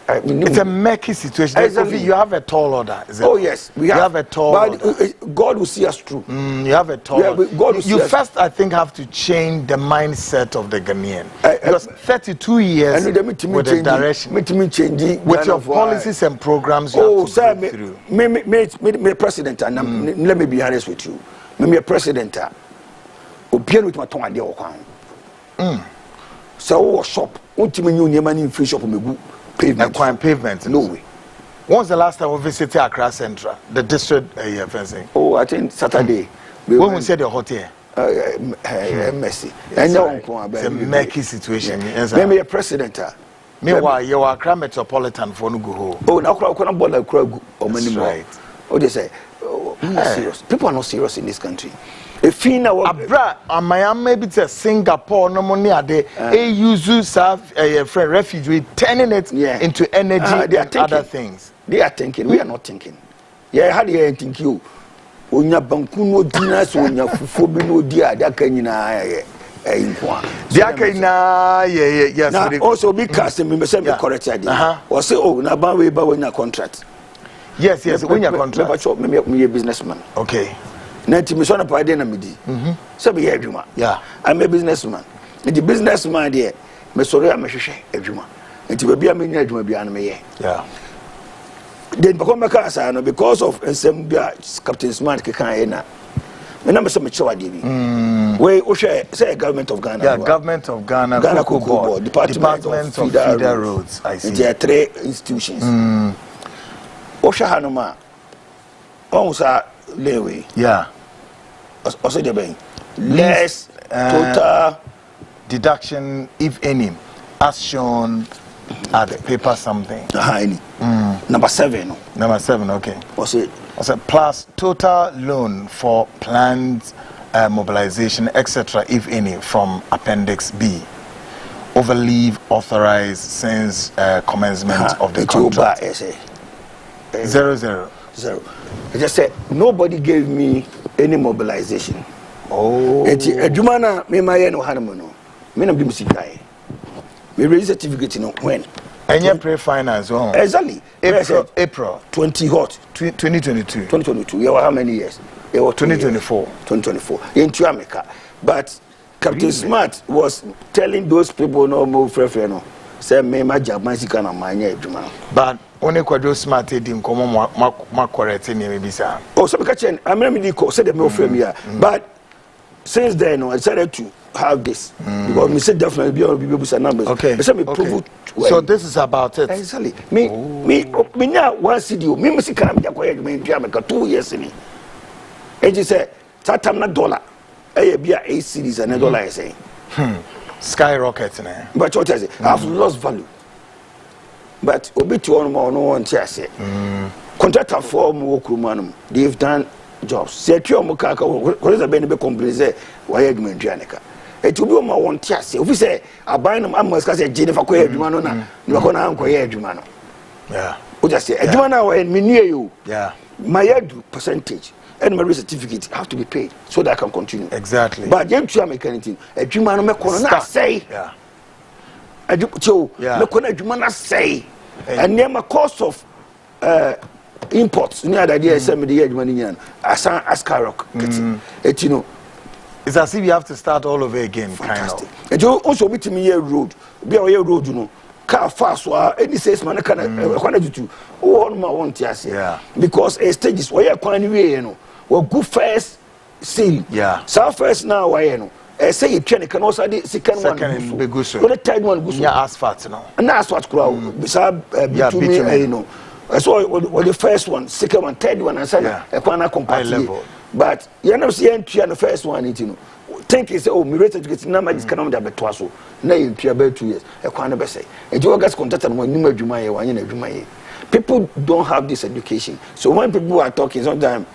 A: It's a murky situation. Exactly. You have a tall order.
J: Oh yes, we have
A: a tall order.
J: God will see us through.
A: You have a tall order. God will see us. First, I think, have to change the mindset of the Ghanaian. Because 32 years with the direction, with your policies and programs you have to go through.
J: Me president, and let me be honest with you. Me president. Opian with my tongue and the so shop, ultimately new money in free shop
A: pavement.
J: No way.
A: When was the last time we visited Accra Central, the district fencing?
J: Oh, I think Saturday.
A: When we said the hotel?
J: Messy.
A: It's a murky situation.
J: Maybe a president.
A: Meanwhile, you are Accra Metropolitan for no go home.
J: Oh, now I can't bother Krug or many more. Oh, they say, serious. People are not serious in this country.
A: Abra, maybe it's Singapore, no money are there. Use a friend refugee, turning it into energy and other things.
J: They are thinking, we are not thinking. Yeah, how do you think you? When you bankuno dinners, when you phobino dear, that can
A: yes.
J: Also, because me say me correct idea. Or say, oh, na ban we when your contract.
A: Yes, when your contract.
J: Me a businessman.
A: Okay.
J: Nanti me so na pade na medi. So be adwuma.
A: Yeah.
J: I'm a businessman. The businessman there, me sorry am hwehwe adwuma. Nanti ba bia me nya adwuma bia na me ye.
A: Yeah.
J: Then because of Captain Smart can na. Me na me so me chewa dey bi. We o say government of Ghana.
A: Yeah, government of Ghana, Cocoa Board, Department of Feeder Roads. I see.
J: There are 3 institutions. O hwe hanoma. O sa lewe.
A: Yeah.
J: Also the bank. Less total
A: deduction, if any, as shown the paper something.
J: Number 7.
A: Number 7, okay.
J: What's it?
A: Plus total loan for planned mobilization, etc., if any, from Appendix B. Overleave authorized since commencement of the contract. 0.
J: I just said nobody gave me any mobilization. Jumana, me my no hanamono. Me no be musikai. Me raise certificate no when.
A: And you pre-finance
J: exactly.
A: April
J: 20 hot
A: 2022.
J: 2022. You how many years?
A: 2024.
J: 2024. In America. But Captain Smart was telling those people no more no. Say me my job my sikana manya juma.
A: But only Quadro Smart did in common ma correct in maybe sir.
J: Oh, so because I'm really said them here. But since then I decided to have this because me said definitely be able to be numbers.
A: Okay. So this is about it.
J: Exactly. Me now one CD. Me must come to America 2 years in. And you say that I'm not dollar. I be a series and a dollar. I say.
A: Skyrocket.
J: But what I say, I've lost value. But obit one more no one say. Contractor for more they've done jobs. Say to Mukaka, what is a benefit complain? Why are you doing Janica? It will be my one tiasi. If we say, I buy them, I must say, Jennifer Quay, Dumano, you are going to uncle Dumano.
A: Yeah.
J: What I say, Dumano and me near you.
A: Yeah.
J: My percentage and my certificate have to be paid so that I can continue.
A: Exactly.
J: But you try make anything. A Dumano make say.
A: Yeah.
J: I do so. No corner Dumana say. And near my cost of imports. Near the idea, send me the money as a skyrock. It you know.
A: It's as if you have to start all over again.
J: Fantastic. Kind of. And you also meet me here road. Be away road, you know. Car fast or any says man can do. Oh, my want to
A: yeah.
J: Because a stage is where you know. Well, good first seal.
A: Yeah.
J: So first now why you know. Say you can also the second one
A: be good. So
J: the third one good.
A: Yeah, asphalt now.
J: And asphalt crowd. Beside between you know. So the first one, second one, third one, and second a corner compatible. But you know, see, and the first one, you know, think is oh, me rated to get number this can only be twaso. Now you about 2 years. A corner be say. And you guys contact and when you make Jumaya, one in a Jumaya. People don't have this education. So when people are talking, sometimes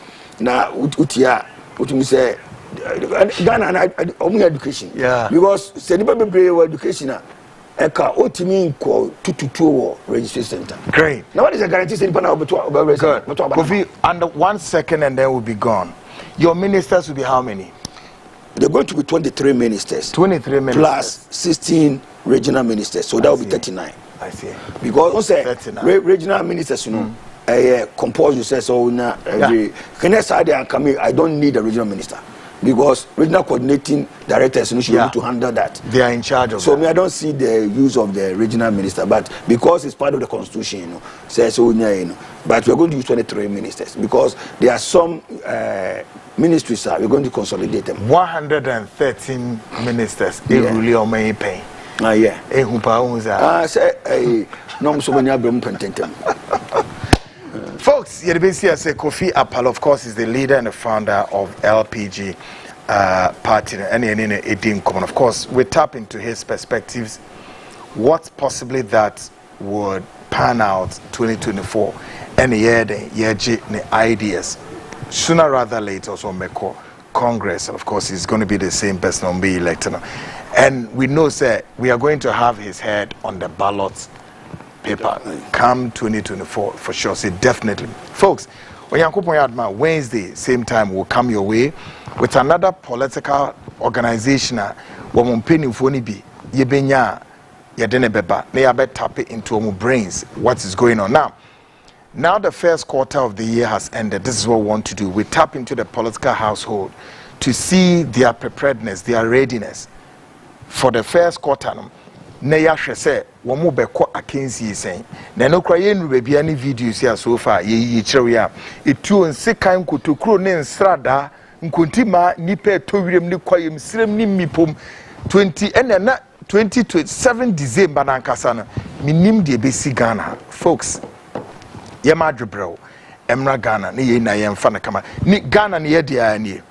J: now, utia, what you say, Ghana only education.
A: Yeah.
J: Because anybody brave education. Eka otimi ko 222 registration center.
A: Great.
J: Now what is the guarantee say people now be
A: Kofi, under 1 second and then we'll be gone. Your ministers will be how many?
J: They're going to be 23 ministers.
A: 23 ministers.
J: Plus 16 regional ministers. So that will be 39.
A: I see.
J: Because also regional ministers, you know, compose yourself so now can I say I don't need a regional minister. Because regional coordinating directors should be able to handle that.
A: They are in charge of
J: so
A: that.
J: Me, I don't see the use of the regional minister, but because it's part of the constitution, you know, says so, you know. But we're going to use 23 ministers because there are some ministries we're going to consolidate them.
A: 113 ministers. They really are making pain.
J: Yeah.
A: Say
J: no so many pententem.
A: Folks, say Kofi Akpaloo, of course, is the leader and the founder of LPG party, and common. Of course, we tap into his perspectives. What possibly that would pan out 2024, and the ideas sooner rather later. Also, make Congress, and of course, he's going to be the same person on be elected, and we know, sir, we are going to have his head on the ballot paper come 2024 for sure. So definitely, folks, Wednesday same time will come your way with another political organization woman penny for be yebenya yedene beba na yabe tap into our brains what is going on now the first quarter of the year has ended. This is what we want to do. We tap into the political household to see their preparedness, their readiness for the first quarter. Na ya hwe se wo mo beko akensi sen na no kra ye nru bia ni videos ya so far ye kirewe ya etuo nsekan kotokro ne nsrada nkontima nipa etowirem ni kwayem sirem ni mipom 20 na 2027 December na nkasa no minim de besi Ghana folks ye ma dwebrew emra Ghana ne ye na ye mfa na kama ni Ghana ne ye dia ani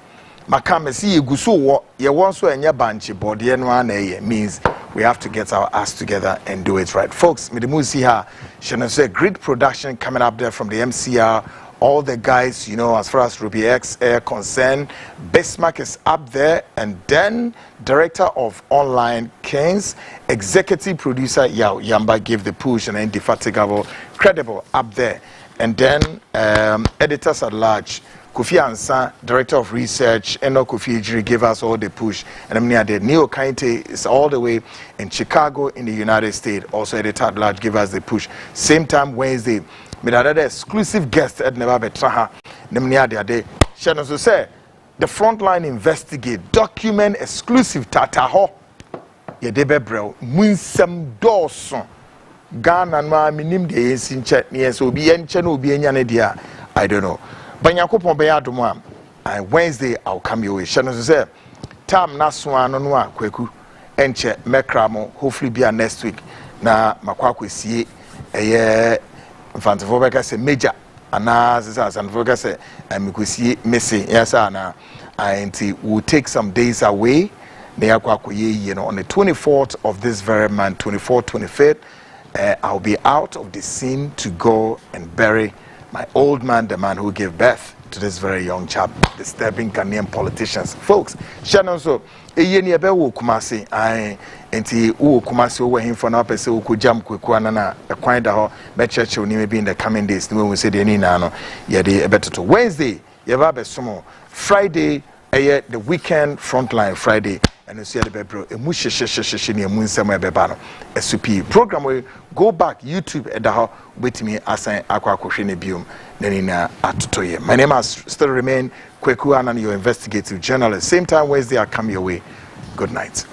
A: maka mesi ye guso wo ye won so enye banchi bode no ana ye means we have to get our ass together and do it right. Folks, see her. She great production coming up there from the MCR. All the guys, you know, as far as Ruby X Air concerned, Bismarck is up there, and then director of Online Kings, executive producer Yao Yamba gave the push, and Indefatigable, Credible up there, and then editors at large, Kofi Ansa, director of research, Eno Kofi Ejiri gave us all the push, and I mean, the Neo Kainte is all the way in Chicago in the United States, also editor at large gave us the push. Same time Wednesday. Me that the exclusive guest at never betra nemnia de ade she no so say the Frontline investigate document exclusive tata ho ye de bebrel munsem dawson Ghana no minim de yensin che ne so obi enche na obi enya ne dia I don't know banyakopon be adom am Wednesday I'll come your way she no so say tam na so ano no akwaku enche mekra mo hopefully be next week na makwa kwasie Fancy say major and as and focus say missing yes and will take some days away on the 24th of this very month 24th 25th I'll be out of the scene to go and bury my old man, the man who gave birth to this very young chap, disturbing Ghanaian politicians. Folks, Shannon so eyeni ebe wo kumase enti wo kumase wo him for na pese wo kujam kweku na ekwan da ho be church oni maybe in the coming days no we say the ni na no ye de ebetoto Wednesday ye ba be somo Friday the weekend Frontline Friday and so the bebro emu hye ne emu nsem ebeba no SUP program we go back YouTube e da ho betimi asan akwa akohwe ne biom nanina atotoye. My name has still remain Kweku Anan, your investigative journalist. Same time Wednesday I come your way. Good night.